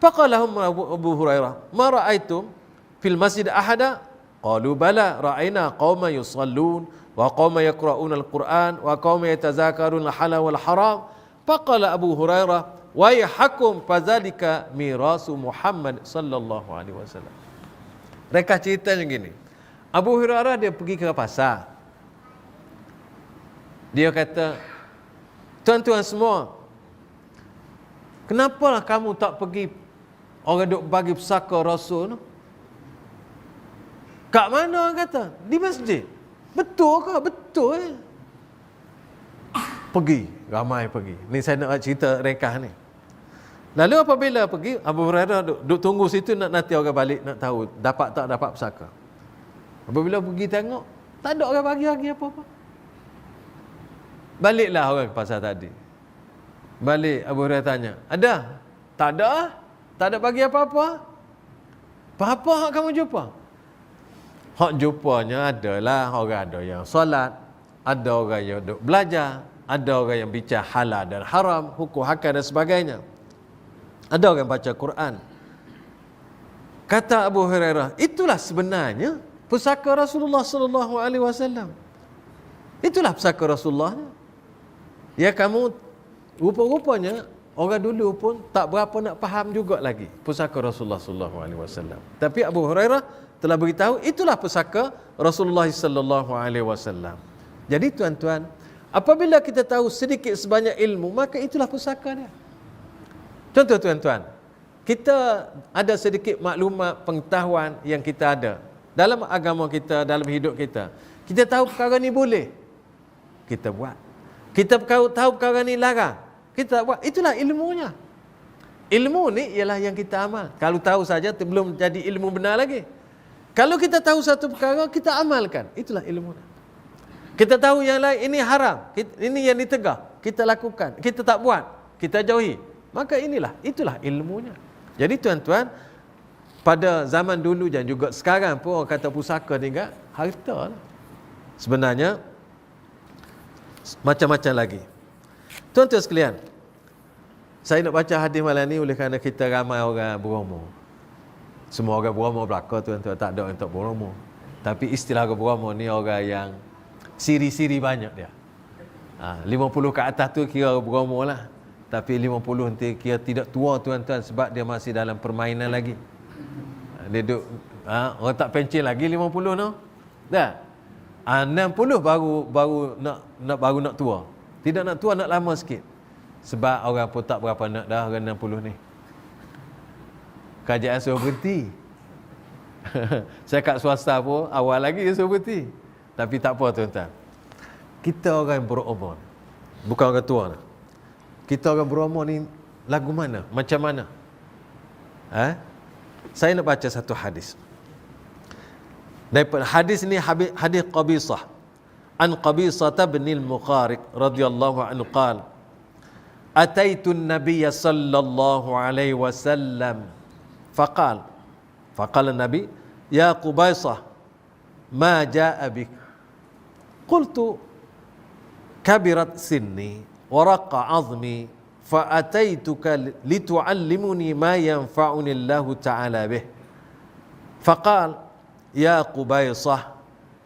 Faqala lahum Abu Hurairah, "Ma ra'aitum fil masjid ahada?" Qalu bala ra'ayna qauman yusallun wa qauman yaqra'una al-Qur'an wa qauman yatazakaruna al-halal wal haram. Faqala Abu Hurairah, "Waihakum fadzalika mirasu Muhammad sallallahu alaihi wasallam." Mereka ceritanya gini. Abu Hurairah dia pergi ke pasar. Dia kata, "Tuan-tuan semua, kenapalah kamu tak pergi orang duk bagi pusaka Rasul tu?" Kat mana orang kata? Di masjid. Betul ke? Betul. Pergi. Ramai pergi. Ni saya nak cerita ringkas ni. Lalu apabila pergi, Abu Hurairah duk tunggu situ nanti orang balik nak tahu dapat tak dapat pusaka. Apabila pergi tengok, tak ada orang bagi apa-apa. Baliklah orang ke pasar tadi. Balik Abu Hurairah tanya, "Ada?" "Tak ada. Tak ada bagi apa-apa." "Apa hak kamu jumpa?" Hak jumpanya adalah orang ada yang solat, ada orang yang duk belajar, ada orang yang bicara halal dan haram, hukum hakam dan sebagainya. Ada orang baca Quran. Kata Abu Hurairah, itulah sebenarnya pusaka Rasulullah sallallahu alaihi wasallam. Itulah pusaka Rasulullah. Ya, kamu rupa-rupanya orang dulu pun tak berapa nak faham juga lagi pusaka Rasulullah sallallahu alaihi wasallam. Tapi Abu Hurairah telah beritahu itulah pusaka Rasulullah sallallahu alaihi wasallam. Jadi tuan-tuan, apabila kita tahu sedikit sebanyak ilmu, maka itulah pusaka dia. Contoh tuan-tuan, kita ada sedikit maklumat pengetahuan yang kita ada dalam agama kita, dalam hidup kita. Kita tahu perkara ni boleh, kita buat. Kita tahu perkara ni larang, kita buat. Itulah ilmunya. Ilmu ni ialah yang kita amal. Kalau tahu saja belum jadi ilmu benar lagi. Kalau kita tahu satu perkara, kita amalkan. Itulah ilmu. Kita tahu yang lain, ini haram, ini yang ditegah, kita lakukan. Kita tak buat, kita jauhi. Maka itulah ilmunya. Jadi tuan-tuan, pada zaman dulu dan juga sekarang pun orang kata pusaka ni kan harta lah. Sebenarnya macam-macam lagi. Tuan-tuan sekalian, saya nak baca hadis malam ni oleh kerana kita ramai orang beromo. Semua orang beromo belaka tuan-tuan, tak ada orang tak beromo. Tapi istilah orang beromo ni orang yang siri-siri banyak dia. 50 ke atas tu kira orang beromo lah. Tapi 50 nanti kira tidak tua tuan-tuan, sebab dia masih dalam permainan lagi. Dia duduk, orang tak pencil lagi 50 no. Dah. 60 baru nak tua. Tidak nak tua, nak lama sikit. Sebab orang pun tak berapa nak dah orang 60 ni. Kerajaan suruh berhenti. Saya kat swasta pun awal lagi dia suruh berhenti. Tapi tak apa tuan-tuan. Kita orang yang berumur, bukan orang tua lah. Kita orang berumur ni lagu mana? Macam mana? Saya nak baca satu hadis. Daripada hadis ni hadis Qabisah. An Qabisah bin al-Mukhariq radhiyallahu anhu qala, "Ataitu an-nabiy sallallahu alaihi wasallam faqala an-nabi, ya Qabisah, ma jaa bik?" Qultu, "Kabirat sinni wa raqa 'azmi fa ataituka litu'allimuni ma yanfa'uni Allah ta'ala bih." Faqala, "Ya Qubaisah,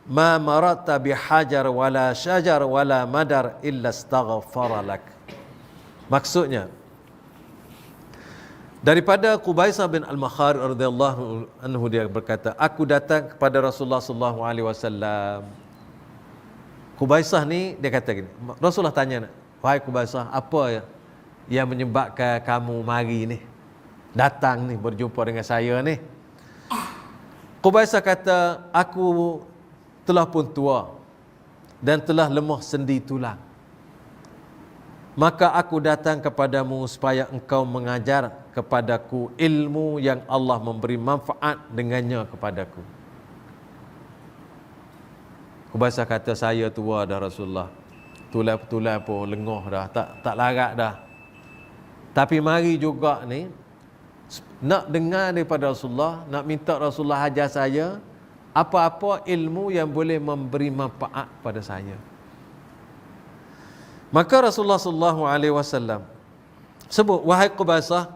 ma marata bihajar wala syajar wala madar illa astaghfara lak." Maksudnya, daripada Qubaisah bin Al-Mukhariq radhiyallahu anhu, dia berkata, aku datang kepada Rasulullah sallallahu alaihi wasallam. Qubaisah ni dia kata gini, Rasulullah tanya, "Wahai Qubaisah, apa yang menyebabkan kamu mari ni, datang ni berjumpa dengan saya ni?" Qubaisah kata, "Aku telah pun tua dan telah lemah sendi tulang. Maka aku datang kepadamu supaya engkau mengajar kepadaku ilmu yang Allah memberi manfaat dengannya kepadaku." Qubaisah kata, "Saya tua dah Rasulullah. Tulang-tulang pun lengoh dah, tak larat dah. Tapi mari juga ni nak dengar daripada Rasulullah, nak minta Rasulullah ajar saya apa-apa ilmu yang boleh memberi manfaat pada saya." Maka Rasulullah sallallahu alaihi wasallam sebut, "Wahai Qubaisah,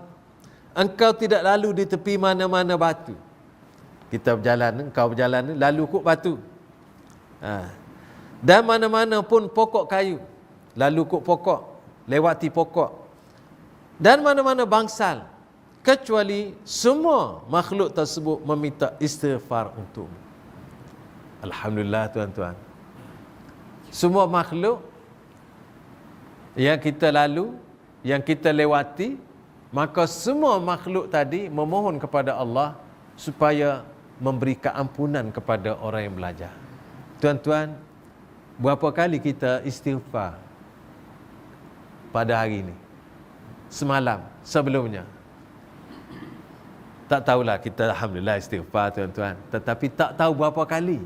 engkau tidak lalu di tepi mana-mana batu. Kita berjalan, engkau berjalan, lalu kok batu. Dan mana-mana pun pokok kayu, lalu kok pokok, lewati pokok. Dan mana-mana bangsal, kecuali semua makhluk tersebut meminta istighfar untukmu. Alhamdulillah tuan-tuan. Semua makhluk yang kita lalu, yang kita lewati, maka semua makhluk tadi memohon kepada Allah supaya memberi keampunan kepada orang yang belajar. Tuan-tuan, berapa kali kita istighfar pada hari ini? Semalam, sebelumnya. Tak tahulah kita alhamdulillah istighfar tuan-tuan, tetapi tak tahu berapa kali.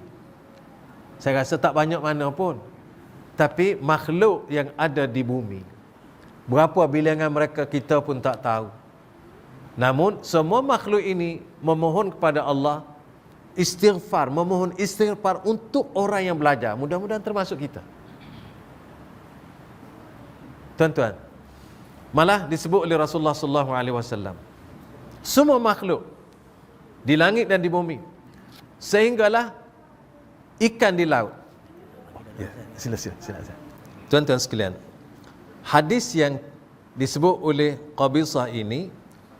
Saya rasa tak banyak mana pun. Tapi makhluk yang ada di bumi, berapa bilangan mereka kita pun tak tahu. Namun semua makhluk ini memohon kepada Allah istighfar, memohon istighfar untuk orang yang belajar. Mudah-mudahan termasuk kita. Tuan-tuan, malah disebut oleh Rasulullah SAW, semua makhluk di langit dan di bumi, sehinggalah ikan di laut. Ya, sila. Tuan-tuan sekalian, hadis yang disebut oleh Qabisah ini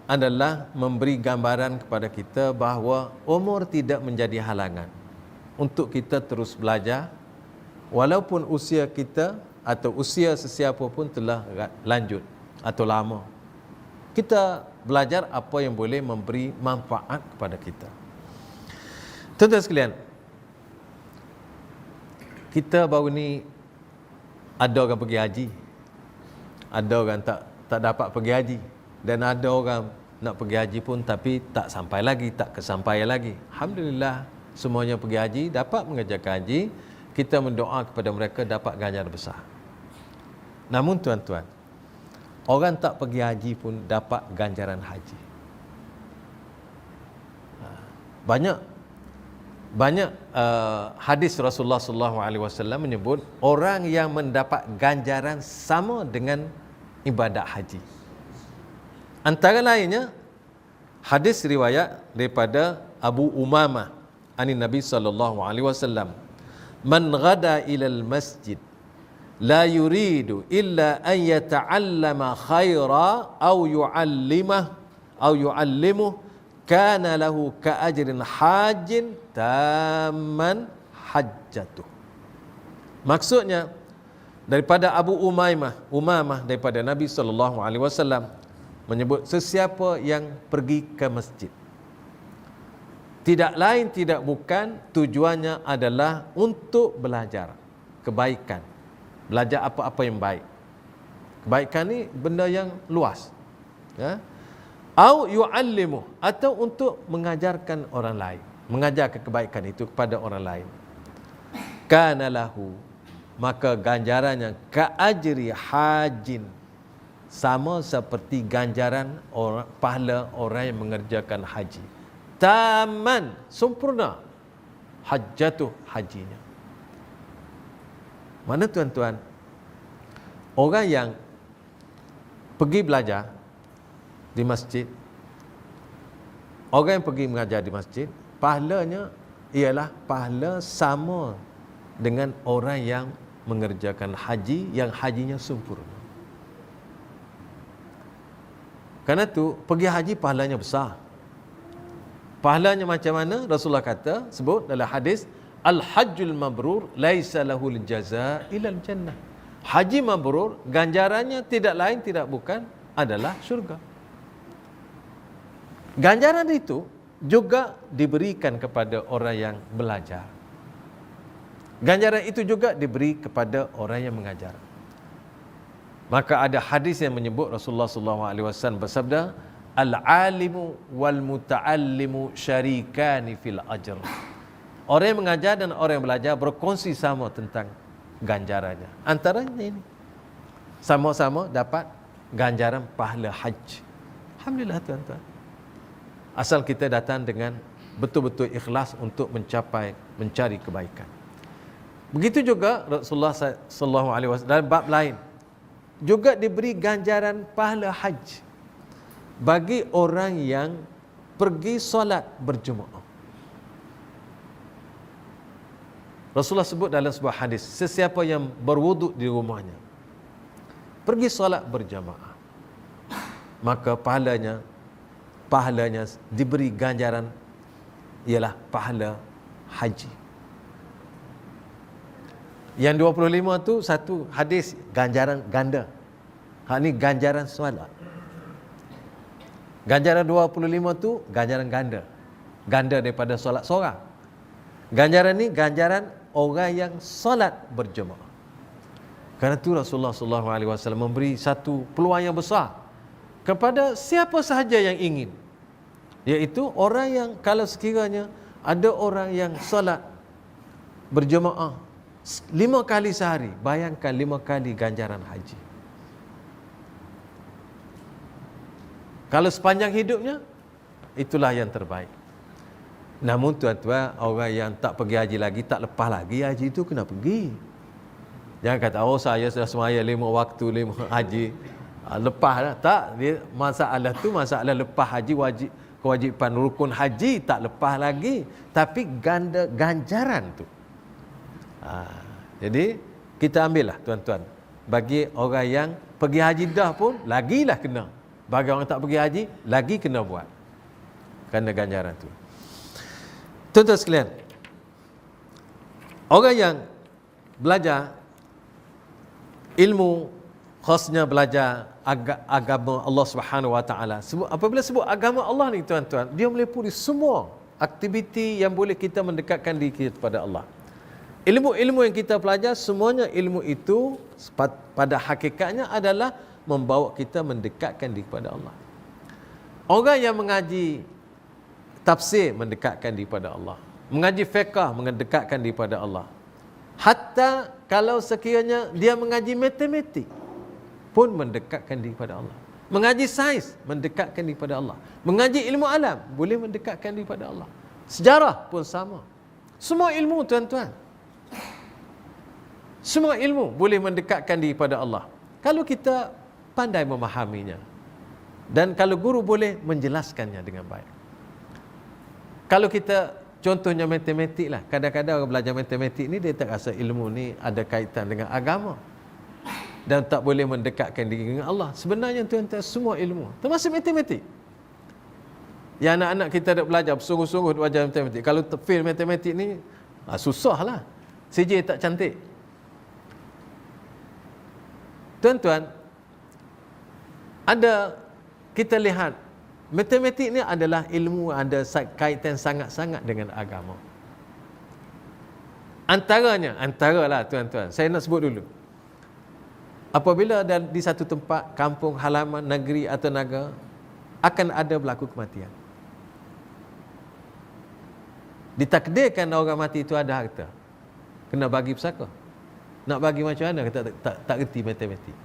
adalah memberi gambaran kepada kita bahawa umur tidak menjadi halangan untuk kita terus belajar, walaupun usia kita atau usia sesiapa pun telah lanjut atau lama. Kita belajar apa yang boleh memberi manfaat kepada kita. Tuan-tuan sekalian, kita baru ni ada orang pergi haji, ada orang tak dapat pergi haji, dan ada orang nak pergi haji pun tapi tak sampai lagi, tak kesampaian lagi. Alhamdulillah, semuanya pergi haji, dapat mengerjakan haji. Kita mendoa kepada mereka dapat ganjar besar. Namun tuan-tuan, orang tak pergi haji pun dapat ganjaran haji. Banyak hadis Rasulullah SAW menyebut orang yang mendapat ganjaran sama dengan ibadat haji. Antara lainnya hadis riwayat daripada Abu Umamah ani Nabi SAW, man ghada ilal masjid la yuridu illa an yata'allama khaira aw yu'allimuh kana lahu ka ajrin hajin tamman hajjatuh. Maksudnya daripada Abu Umamah daripada Nabi SAW menyebut sesiapa yang pergi ke masjid, tidak lain tidak bukan tujuannya adalah untuk belajar kebaikan, belajar apa-apa yang baik. Kebaikan ni benda yang luas, ya. Au yu'allimu, atau untuk mengajarkan orang lain, mengajarkan kebaikan itu kepada orang lain. Kana lahu, maka ganjarannya ka ajri hajin, sama seperti ganjaran orang, pahala orang yang mengerjakan haji. Taman, sempurna hajjatuh, hajinya. Mana tuan-tuan, orang yang pergi belajar di masjid, orang yang pergi mengajar di masjid, pahalanya ialah pahala sama dengan orang yang mengerjakan haji, yang hajinya sempurna. Karena itu pergi haji pahalanya besar. Pahalanya macam mana? Rasulullah kata, sebut dalam hadis, al-hajjul mabrur laisa lahul jazaa ilal jannah. Haji mabrur ganjarannya tidak lain tidak bukan adalah syurga. Ganjaran itu juga diberikan kepada orang yang belajar. Ganjaran itu juga diberi kepada orang yang mengajar. Maka ada hadis yang menyebut Rasulullah SAW bersabda, al-alimu wal muta'allimu syarikani fil ajr. Orang yang mengajar dan orang yang belajar berkongsi sama tentang ganjarannya. Antaranya ini, sama-sama dapat ganjaran pahala haji. Alhamdulillah tuan-tuan. Asal kita datang dengan betul-betul ikhlas untuk mencari kebaikan. Begitu juga Rasulullah SAW dalam bab lain juga diberi ganjaran pahala haji. bagi orang yang pergi solat berjemaah. Rasulullah sebut dalam sebuah hadis, sesiapa yang berwuduk di rumahnya, pergi solat berjamaah, maka pahalanya diberi ganjaran ialah pahala haji. Yang 25 tu satu hadis ganjaran ganda. Hak ni ganjaran solat. Ganjaran 25 tu ganjaran ganda. Ganda daripada solat seorang. Ganjaran ni ganjaran orang yang solat berjemaah. Kerana itu Rasulullah SAW memberi satu peluang yang besar kepada siapa sahaja yang ingin, iaitu orang yang kalau sekiranya ada orang yang solat berjemaah 5 kali sehari, bayangkan 5 kali ganjaran haji. Kalau sepanjang hidupnya, itulah yang terbaik. Namun tuan-tuan, orang yang tak pergi haji lagi, tak lepas lagi haji itu, kena pergi. Jangan kata, oh saya sudah semaya 5 waktu 5 haji, lepas dah. Tak, dia, masalah tu masalah lepas haji, wajib kewajipan rukun haji tak lepas lagi, tapi ganjaran tu. Jadi kita ambil lah tuan-tuan, bagi orang yang pergi haji dah pun lagilah kena, bagi orang tak pergi haji lagi kena buat kerana ganjaran tu. Tuan-tuan sekalian, orang yang belajar ilmu, khasnya belajar agama Allah Subhanahu Wa Taala, apabila sebut agama Allah ni tuan-tuan, dia meliputi semua aktiviti yang boleh kita mendekatkan diri kita kepada Allah. Ilmu-ilmu yang kita pelajar, semuanya ilmu itu pada hakikatnya adalah membawa kita mendekatkan diri kepada Allah. Orang yang mengaji tafsir mendekatkan diri kepada Allah, mengaji fiqh mendekatkan diri kepada Allah. Hatta kalau sekiranya dia mengaji matematik pun mendekatkan diri kepada Allah. Mengaji sains mendekatkan diri kepada Allah. Mengaji ilmu alam boleh mendekatkan diri kepada Allah. Sejarah pun sama. Semua ilmu tuan-tuan, semua ilmu boleh mendekatkan diri pada Allah kalau kita pandai memahaminya, dan kalau guru boleh menjelaskannya dengan baik. Kalau kita contohnya matematik lah, kadang-kadang orang belajar matematik ni dia tak rasa ilmu ni ada kaitan dengan agama dan tak boleh mendekatkan diri dengan Allah. Sebenarnya tuan-tuan, semua ilmu termasuk matematik. Yang anak-anak kita dah belajar bersungguh-sungguh belajar matematik, kalau fail matematik ni susah lah, CJ tak cantik. Tuan-tuan, ada kita lihat matematik ni adalah ilmu ada kaitan sangat-sangat dengan agama. Antaralah tuan-tuan, saya nak sebut dulu. Apabila di satu tempat, kampung, halaman, negeri atau negara, akan ada berlaku kematian. Ditakdirkan orang mati itu ada harta, kena bagi pusaka. Nak bagi macam mana? Kita tak reti matematik.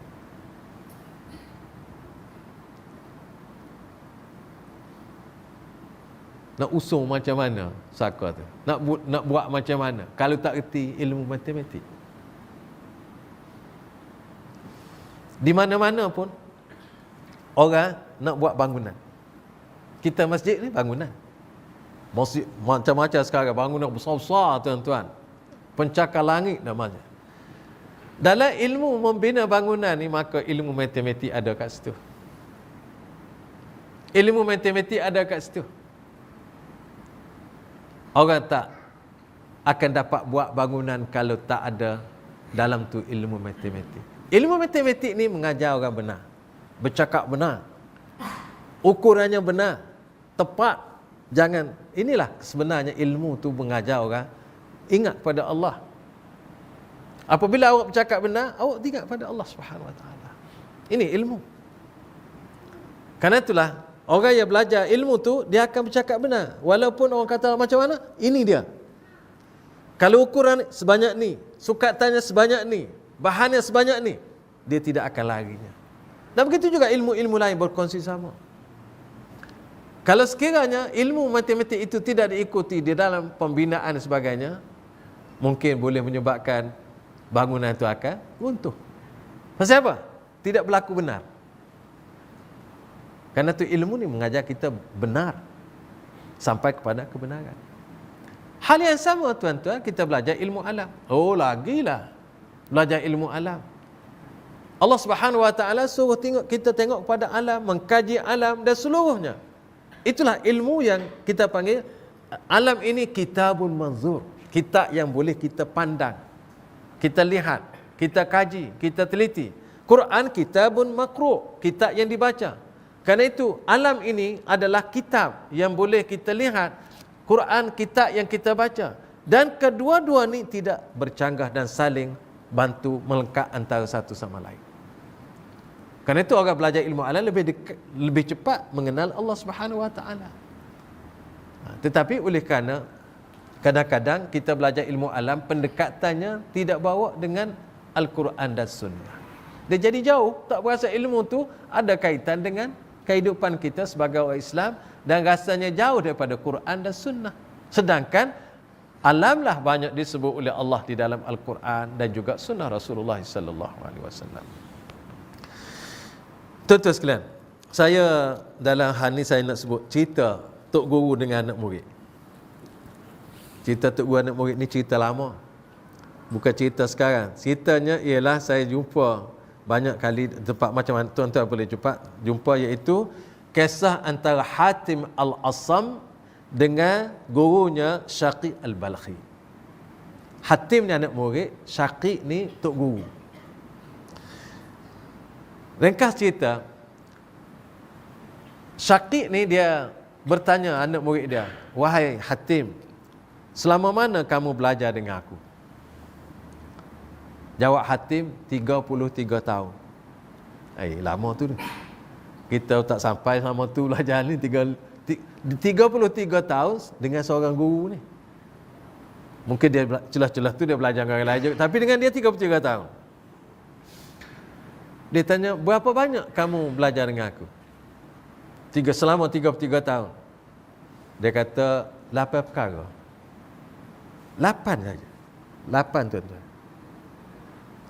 Nak usung macam mana pusaka tu? Nak buat macam mana kalau tak reti ilmu matematik? Di mana-mana pun orang nak buat bangunan. Kita masjid ni bangunan. Masjid macam-macam sekarang, bangunan besar-besar tuan-tuan, pencakar langit namanya. Dalam ilmu membina bangunan ni, maka ilmu matematik ada kat situ. Ilmu matematik ada kat situ. Orang tak akan dapat buat bangunan kalau tak ada dalam tu ilmu matematik. Ilmu matematik ni mengajar orang benar, bercakap benar, ukurannya benar, tepat. Jangan, inilah sebenarnya ilmu tu mengajar orang ingat pada Allah. Apabila awak bercakap benar, awak ingat pada Allah Subhanahu Wa Taala. Ini ilmu. Karena itulah orang yang belajar ilmu tu, dia akan bercakap benar. Walaupun orang kata macam mana, ini dia. Kalau ukuran sebanyak ni, sukatannya sebanyak ni, bahannya sebanyak ni, dia tidak akan larinya. Dan begitu juga ilmu-ilmu lain berkongsi sama. Kalau sekiranya ilmu matematik itu tidak diikuti di dalam pembinaan dan sebagainya, mungkin boleh menyebabkan bangunan itu akan runtuh. Pasal apa? Tidak berlaku benar. Karena tu ilmu ni mengajar kita benar sampai kepada kebenaran. Hal yang sama tuan-tuan, kita belajar ilmu alam. Oh, lagilah belajar ilmu alam. Allah Subhanahu Wa Taala suruh kita tengok kepada alam, mengkaji alam dan seluruhnya. Itulah ilmu yang kita panggil alam ini kitabun manzur. Kitab yang boleh kita pandang, kita lihat, kita kaji, kita teliti. Quran kitabun makru, kitab yang dibaca. Karena itu alam ini adalah kitab yang boleh kita lihat, Quran kitab yang kita baca. Dan kedua-dua ni tidak bercanggah dan saling bantu melengkap antara satu sama lain. Karena itu orang belajar ilmu alam lebih cepat mengenal Allah Subhanahu Wa Taala. Tetapi oleh kerana kadang-kadang kita belajar ilmu alam, pendekatannya tidak bawa dengan Al-Quran dan Sunnah. Dia jadi jauh, tak berasa ilmu tu ada kaitan dengan kehidupan kita sebagai orang Islam dan rasanya jauh daripada Quran dan Sunnah. Sedangkan alamlah banyak disebut oleh Allah di dalam Al-Quran dan juga Sunnah Rasulullah sallallahu alaihi wasallam. Tuan-tuan sekalian, saya dalam hal ni saya nak sebut cerita Tok Guru dengan anak murid. Cerita Tok Guru anak murid ni cerita lama, bukan cerita sekarang. Ceritanya ialah saya jumpa banyak kali tempat macam mana tuan-tuan boleh jumpa, iaitu kisah antara Hatim Al-Asam dengan gurunya Syaqiq Al-Balkhi. Hatim ni anak murid, Syaqiq ni Tok Guru. Ringkas cerita, Syaqiq ni dia bertanya anak murid dia, "Wahai Hatim, selama mana kamu belajar dengan aku?" Jawab Hatim, 33 tahun. Lama tu. Kita tak sampai sama tu belajar ni 33 tahun dengan seorang guru ni. Mungkin dia celah-celah tu dia belajar dengan orang lain juga, tapi dengan dia 33 tahun. Dia tanya, "Berapa banyak kamu belajar dengan aku?" Selama 33 tahun. Dia kata 8 perkara. 8 saja. 8 tuan-tuan.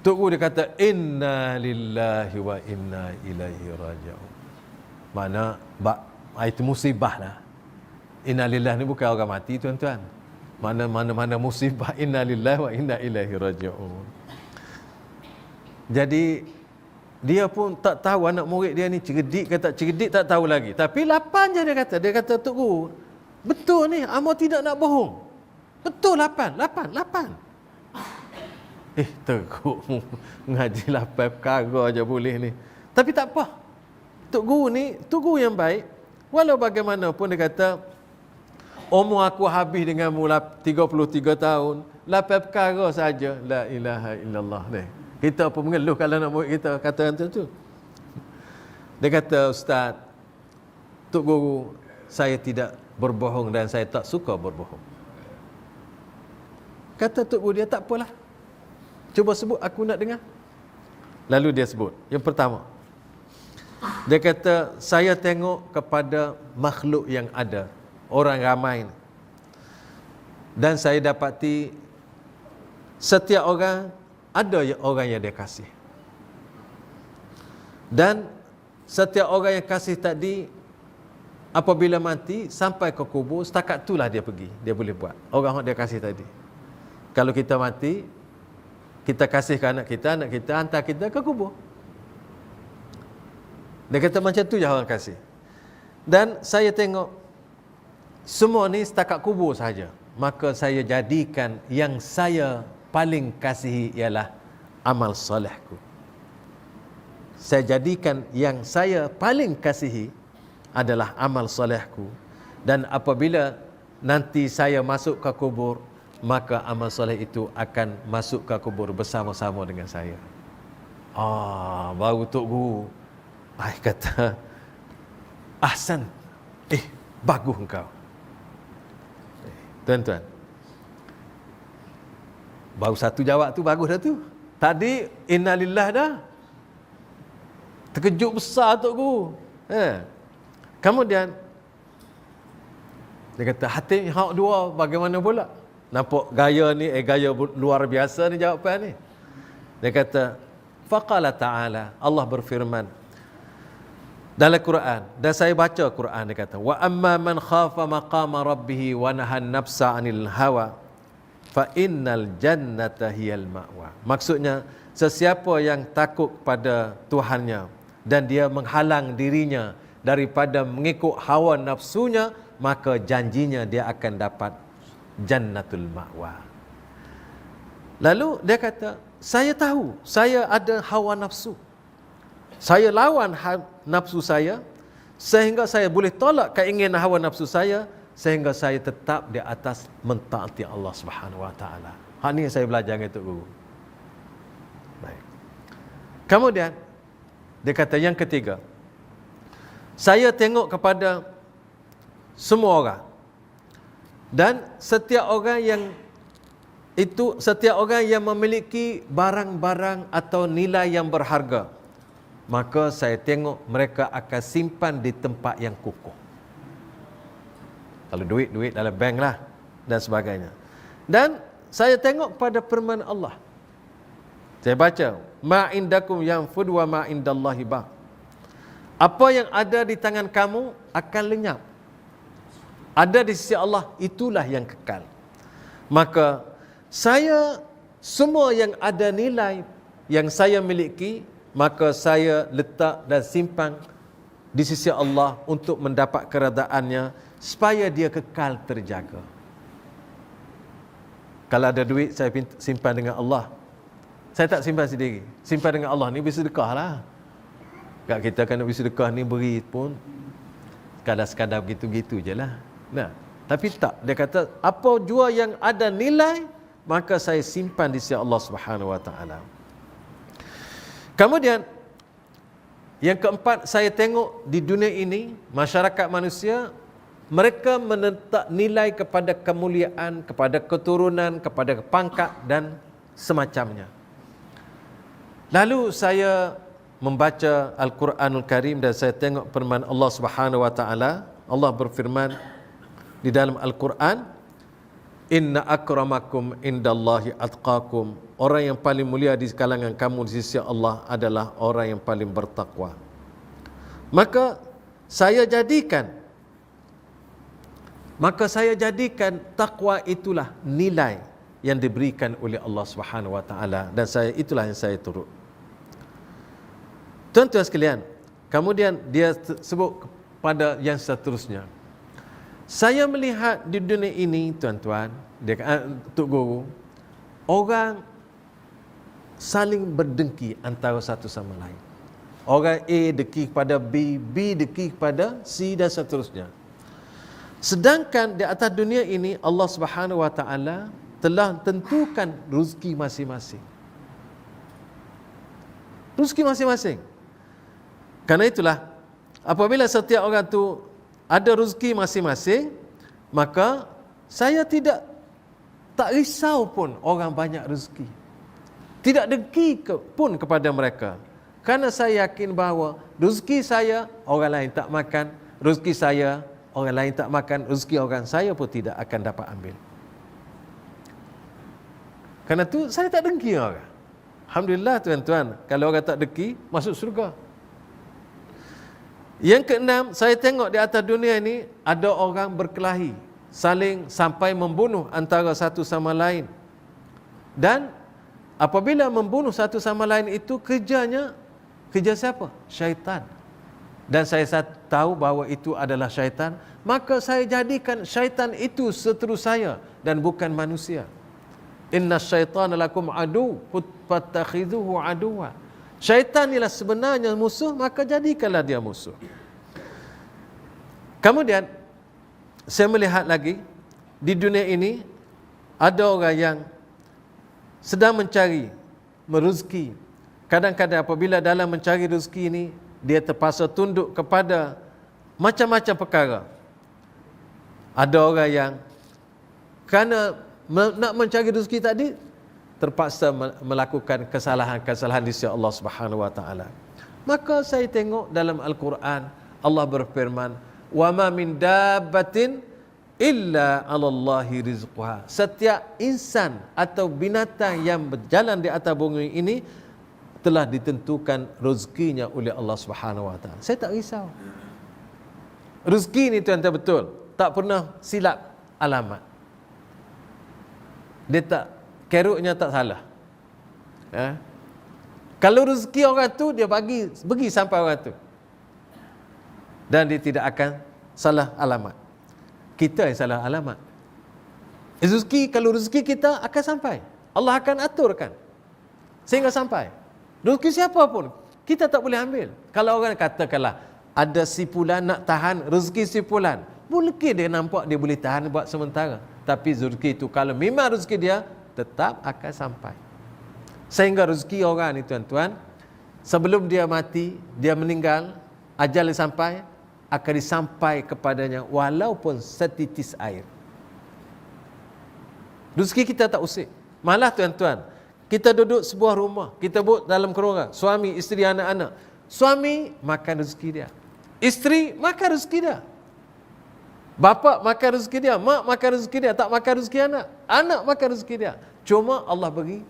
Tok Guru dia kata, "Inna lillahi wa inna ilaihi raji'un." Mana itu musibah lah. Inna lillahi ni bukan orang mati tuan-tuan. Mana musibah, inna lillahi wa inna ilaihi raji'un. Jadi dia pun tak tahu anak murid dia ni cerdik ke tak cerdik, tak tahu lagi. Tapi 8 je dia kata. Dia kata, "Tok Guru, betul ni, amo tidak nak bohong. Betul 8. Teruk ngaji 8 perkara aja boleh ni. Tapi tak apa. Tok Guru ni, Tok Guru yang baik. Walau bagaimanapun dia kata, umur aku habis denganmu 33 tahun. 8 perkara saja. La ilaha illallah ni. Kita pun mengeluh kalau nak murid kita kata macam tu. Dia kata, "Ustaz, Tok Guru, saya tidak berbohong dan saya tak suka berbohong." Kata Tok Guru dia, "Tak apalah. Cuba sebut, aku nak dengar." Lalu dia sebut. Yang pertama, dia kata, "Saya tengok kepada makhluk yang ada, orang ramai, dan saya dapati setiap orang ada orang yang dia kasih. Dan setiap orang yang kasih tadi, apabila mati sampai ke kubur, setakat itulah dia pergi, dia boleh buat. Orang yang dia kasih tadi. Kalau kita mati, kita kasih ke anak kita hantar kita ke kubur." Dia kata macam tu je orang kasih. "Dan saya tengok semua ni setakat kubur saja. Maka saya jadikan yang saya paling kasihi ialah amal solehku. Saya jadikan yang saya paling kasihi adalah amal solehku. Dan apabila nanti saya masuk ke kubur, maka amal soleh itu akan masuk ke kubur bersama-sama dengan saya." Baru Tok Guru kata, "Ahsan, bagus engkau." Tuan-tuan, baru satu jawab tu bagus dah tu. Tadi innalillah dah. Terkejut besar Tok Guru. Kemudian dia kata, "Hatim, hak dua bagaimana pula?" Nampak gaya ni, gaya luar biasa ni jawapan ni. Dia kata, "Faqala ta'ala," Allah berfirman, dalam Quran, dan saya baca Quran, dia kata, wa amma man khafa maqama rabbih wa nahan nafsa 'anil hawa fa innal jannata hiyal ma'wa. Maksudnya, sesiapa yang takut pada Tuhannya dan dia menghalang dirinya daripada mengikut hawa nafsunya, maka janjinya dia akan dapat jannatul ma'wa. Lalu dia kata, saya tahu saya ada hawa nafsu. Saya lawan nafsu saya sehingga saya boleh tolak keinginan hawa nafsu saya, sehingga saya tetap di atas mentaati Allah Subhanahu wa taala. Hak ni saya belajar dengan Tok Guru. Baik. Kemudian dia kata yang ketiga, saya tengok kepada semua orang, dan setiap orang yang memiliki barang-barang atau nilai yang berharga, maka saya tengok mereka akan simpan di tempat yang kukuh. Kalau duit dalam bank lah dan sebagainya. Dan saya tengok pada firman Allah. Saya baca, ma indakum yanfud wa ma indallahi baq. Apa yang ada di tangan kamu akan lenyap. Ada di sisi Allah, itulah yang kekal. Maka saya, semua yang ada nilai yang saya miliki, maka saya letak dan simpan di sisi Allah untuk mendapat keredaannya, supaya dia kekal terjaga. Kalau ada duit, saya simpan dengan Allah. Saya tak simpan sendiri. Simpan dengan Allah ni bersedekah lah. Kat kita kan nak bersedekah ni beri pun sekadar begitu-gitu je lah. Nah, tapi tak. Dia kata, apa jua yang ada nilai, maka saya simpan di sisi Allah Subhanahu wa taala. Kemudian yang keempat, saya tengok di dunia ini, masyarakat manusia, mereka menetap nilai kepada kemuliaan, kepada keturunan, kepada pangkat dan semacamnya. Lalu saya membaca Al-Quranul Karim dan saya tengok firman Allah Subhanahu wa taala. Allah berfirman di dalam Al-Quran, inna akramakum indallahi atqakum. Orang yang paling mulia di kalangan kamu di sisi Allah adalah orang yang paling bertakwa. Maka saya jadikan takwa itulah nilai yang diberikan oleh Allah Subhanahu wa taala, dan itulah yang saya turut. Tuan-tuan sekalian, kemudian dia sebut pada yang seterusnya. Saya melihat di dunia ini, tuan-tuan, Tok Guru, orang saling berdengki antara satu sama lain. Orang A dengki kepada B, B dengki kepada C dan seterusnya. Sedangkan di atas dunia ini Allah Subhanahu wa taala telah tentukan rezeki masing-masing. Rezeki masing-masing. Karena itulah, apabila setiap orang tu ada rezeki masing-masing, maka saya tak risau pun orang banyak rezeki. Tidak dengki pun kepada mereka. Karena saya yakin bahawa rezeki saya orang lain tak makan, rezeki saya orang lain tak makan, rezeki orang saya pun tidak akan dapat ambil. Karena tu saya tak dengki orang. Alhamdulillah tuan-tuan, kalau orang tak dengki, masuk surga. Yang keenam, saya tengok di atas dunia ini ada orang berkelahi, saling sampai membunuh antara satu sama lain. Dan apabila membunuh satu sama lain itu kerja siapa? Syaitan. Dan saya tahu bahawa itu adalah syaitan, maka saya jadikan syaitan itu seteru saya dan bukan manusia. Inna syaitana lakum adu fattakhidhuhu aduwa. Syaitan ialah sebenarnya musuh, maka jadikanlah dia musuh. Kemudian saya melihat lagi di dunia ini ada orang yang sedang mencari rezeki. Kadang-kadang apabila dalam mencari rezeki ini, dia terpaksa tunduk kepada macam-macam perkara. Ada orang yang kerana nak mencari rezeki tadi, terpaksa melakukan kesalahan-kesalahan di sisi Allah Subhanahu wa taala. Maka saya tengok dalam Al-Quran, Allah berfirman, wa ma min dabbatin illa 'alallahi rizquha. Setiap insan atau binatang yang berjalan di atas bumi ini, telah ditentukan rezekinya oleh Allah Subhanahu Wa Taala. Saya tak risau. Rezeki ni tuan-tuan betul, tak pernah silap alamat. Dia tak, keruknya tak salah. Kalau rezeki orang tu, dia bagi sampai orang tu, dan dia tidak akan salah alamat. Kita yang salah alamat. Kalau rezeki kita akan sampai, Allah akan aturkan sehingga sampai. Rezeki siapa pun kita tak boleh ambil. Kalau orang katakanlah ada si fulan nak tahan rezeki si fulan, mungkin dia nampak dia boleh tahan buat sementara, tapi rezeki itu kalau memang rezeki dia, tetap akan sampai. Sehingga rezeki orang ni tuan-tuan, sebelum dia mati, dia meninggal, ajal dia sampai, akan disampai kepadanya walaupun setitis air. Rezeki kita tak usik. Malah tuan-tuan, kita duduk sebuah rumah, kita duduk dalam keluarga, suami, isteri, anak-anak. Suami makan rezeki dia, isteri makan rezeki dia, bapa makan rezeki dia, mak makan rezeki dia, tak makan rezeki anak, anak makan rezeki dia. Cuma Allah bagi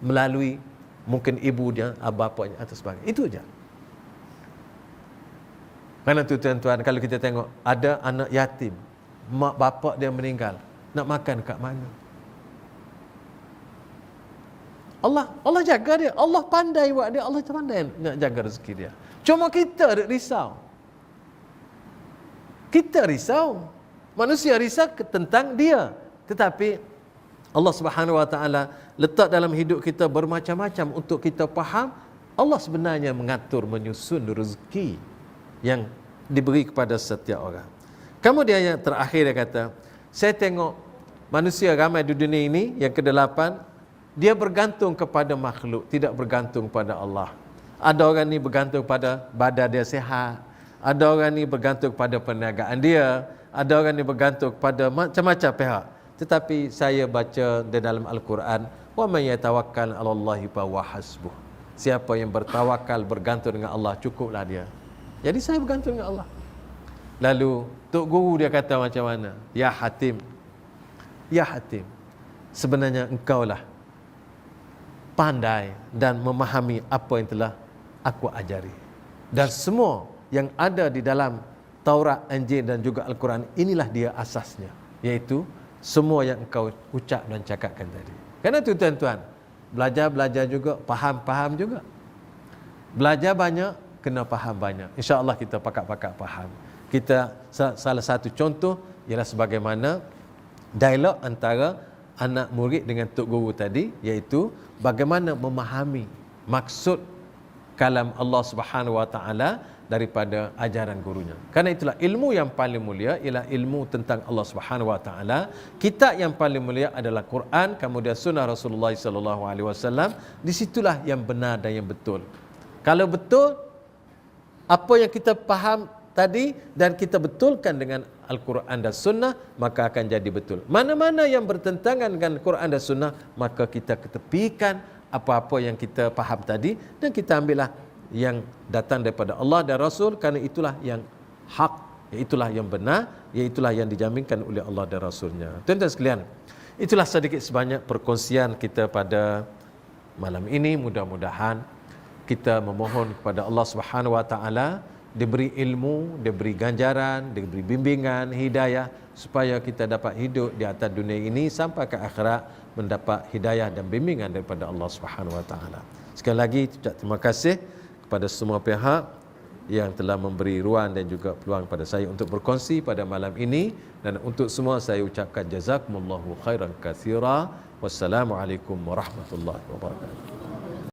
melalui mungkin ibu dia, bapanya atau sebagainya. Itu je. Kerana tu tuan-tuan, kalau kita tengok ada anak yatim, mak bapak dia meninggal, nak makan kat mana? Allah jaga dia, Allah pandai buat dia, Allah pandai nak jaga rezeki dia. Cuma kita risau. Kita risau. Manusia risau tentang dia. Tetapi Allah Subhanahu Wa Taala letak dalam hidup kita bermacam-macam untuk kita faham Allah sebenarnya mengatur, menyusun rezeki yang diberi kepada setiap orang. Kemudian yang terakhir dia kata, saya tengok manusia ramai di dunia ini, yang ke-8, dia bergantung kepada makhluk, tidak bergantung pada Allah. Ada orang ni bergantung pada badan dia sihat, ada orang ni bergantung pada perniagaan dia, ada orang ni bergantung pada macam-macam pihak. Tetapi saya baca di dalam Al-Quran, wa may yatawakkal 'alallahi fa huwa hasbuh. Siapa yang bertawakal, bergantung dengan Allah, cukuplah dia. Jadi saya bergantung dengan Allah. Lalu Tok Guru dia kata macam mana? Ya Hatim, sebenarnya engkaulah pandai dan memahami apa yang telah aku ajari. Dan semua yang ada di dalam Taurat, Injil dan juga Al-Quran, inilah dia asasnya, iaitu semua yang engkau ucap dan cakapkan tadi. Kerana itu tuan-tuan, belajar juga, faham juga. Belajar banyak, kena faham banyak. InsyaAllah kita pakat-pakat faham. Kita, salah satu contoh ialah sebagaimana dialog antara anak murid dengan Tok Guru tadi, iaitu bagaimana memahami maksud kalam Allah Subhanahu Wa Taala daripada ajaran gurunya. Karena itulah ilmu yang paling mulia ialah ilmu tentang Allah Subhanahu Wa Taala. Kitab yang paling mulia adalah Quran, kemudian sunnah Rasulullah sallallahu alaihi wasallam. Di situlah yang benar dan yang betul. Kalau betul apa yang kita faham tadi dan kita betulkan dengan Al-Quran dan Sunnah, maka akan jadi betul. Mana-mana yang bertentangan dengan Quran dan Sunnah, maka kita ketepikan apa-apa yang kita faham tadi dan kita ambillah yang datang daripada Allah dan Rasul, kerana itulah yang hak, itulah yang benar, itulah yang dijaminkan oleh Allah dan Rasulnya. Tuan-tuan sekalian, itulah sedikit sebanyak perkongsian kita pada malam ini. Mudah-mudahan kita memohon kepada Allah Subhanahu Wa Taala diberi ilmu, diberi ganjaran, diberi bimbingan, hidayah, supaya kita dapat hidup di atas dunia ini sampai ke akhirat mendapat hidayah dan bimbingan daripada Allah Subhanahu Wa Taala. Sekali lagi ucap terima kasih kepada semua pihak yang telah memberi ruang dan juga peluang pada saya untuk berkongsi pada malam ini, dan untuk semua saya ucapkan jazakumullahu khairan katsira. Wassalamualaikum warahmatullahi wabarakatuh.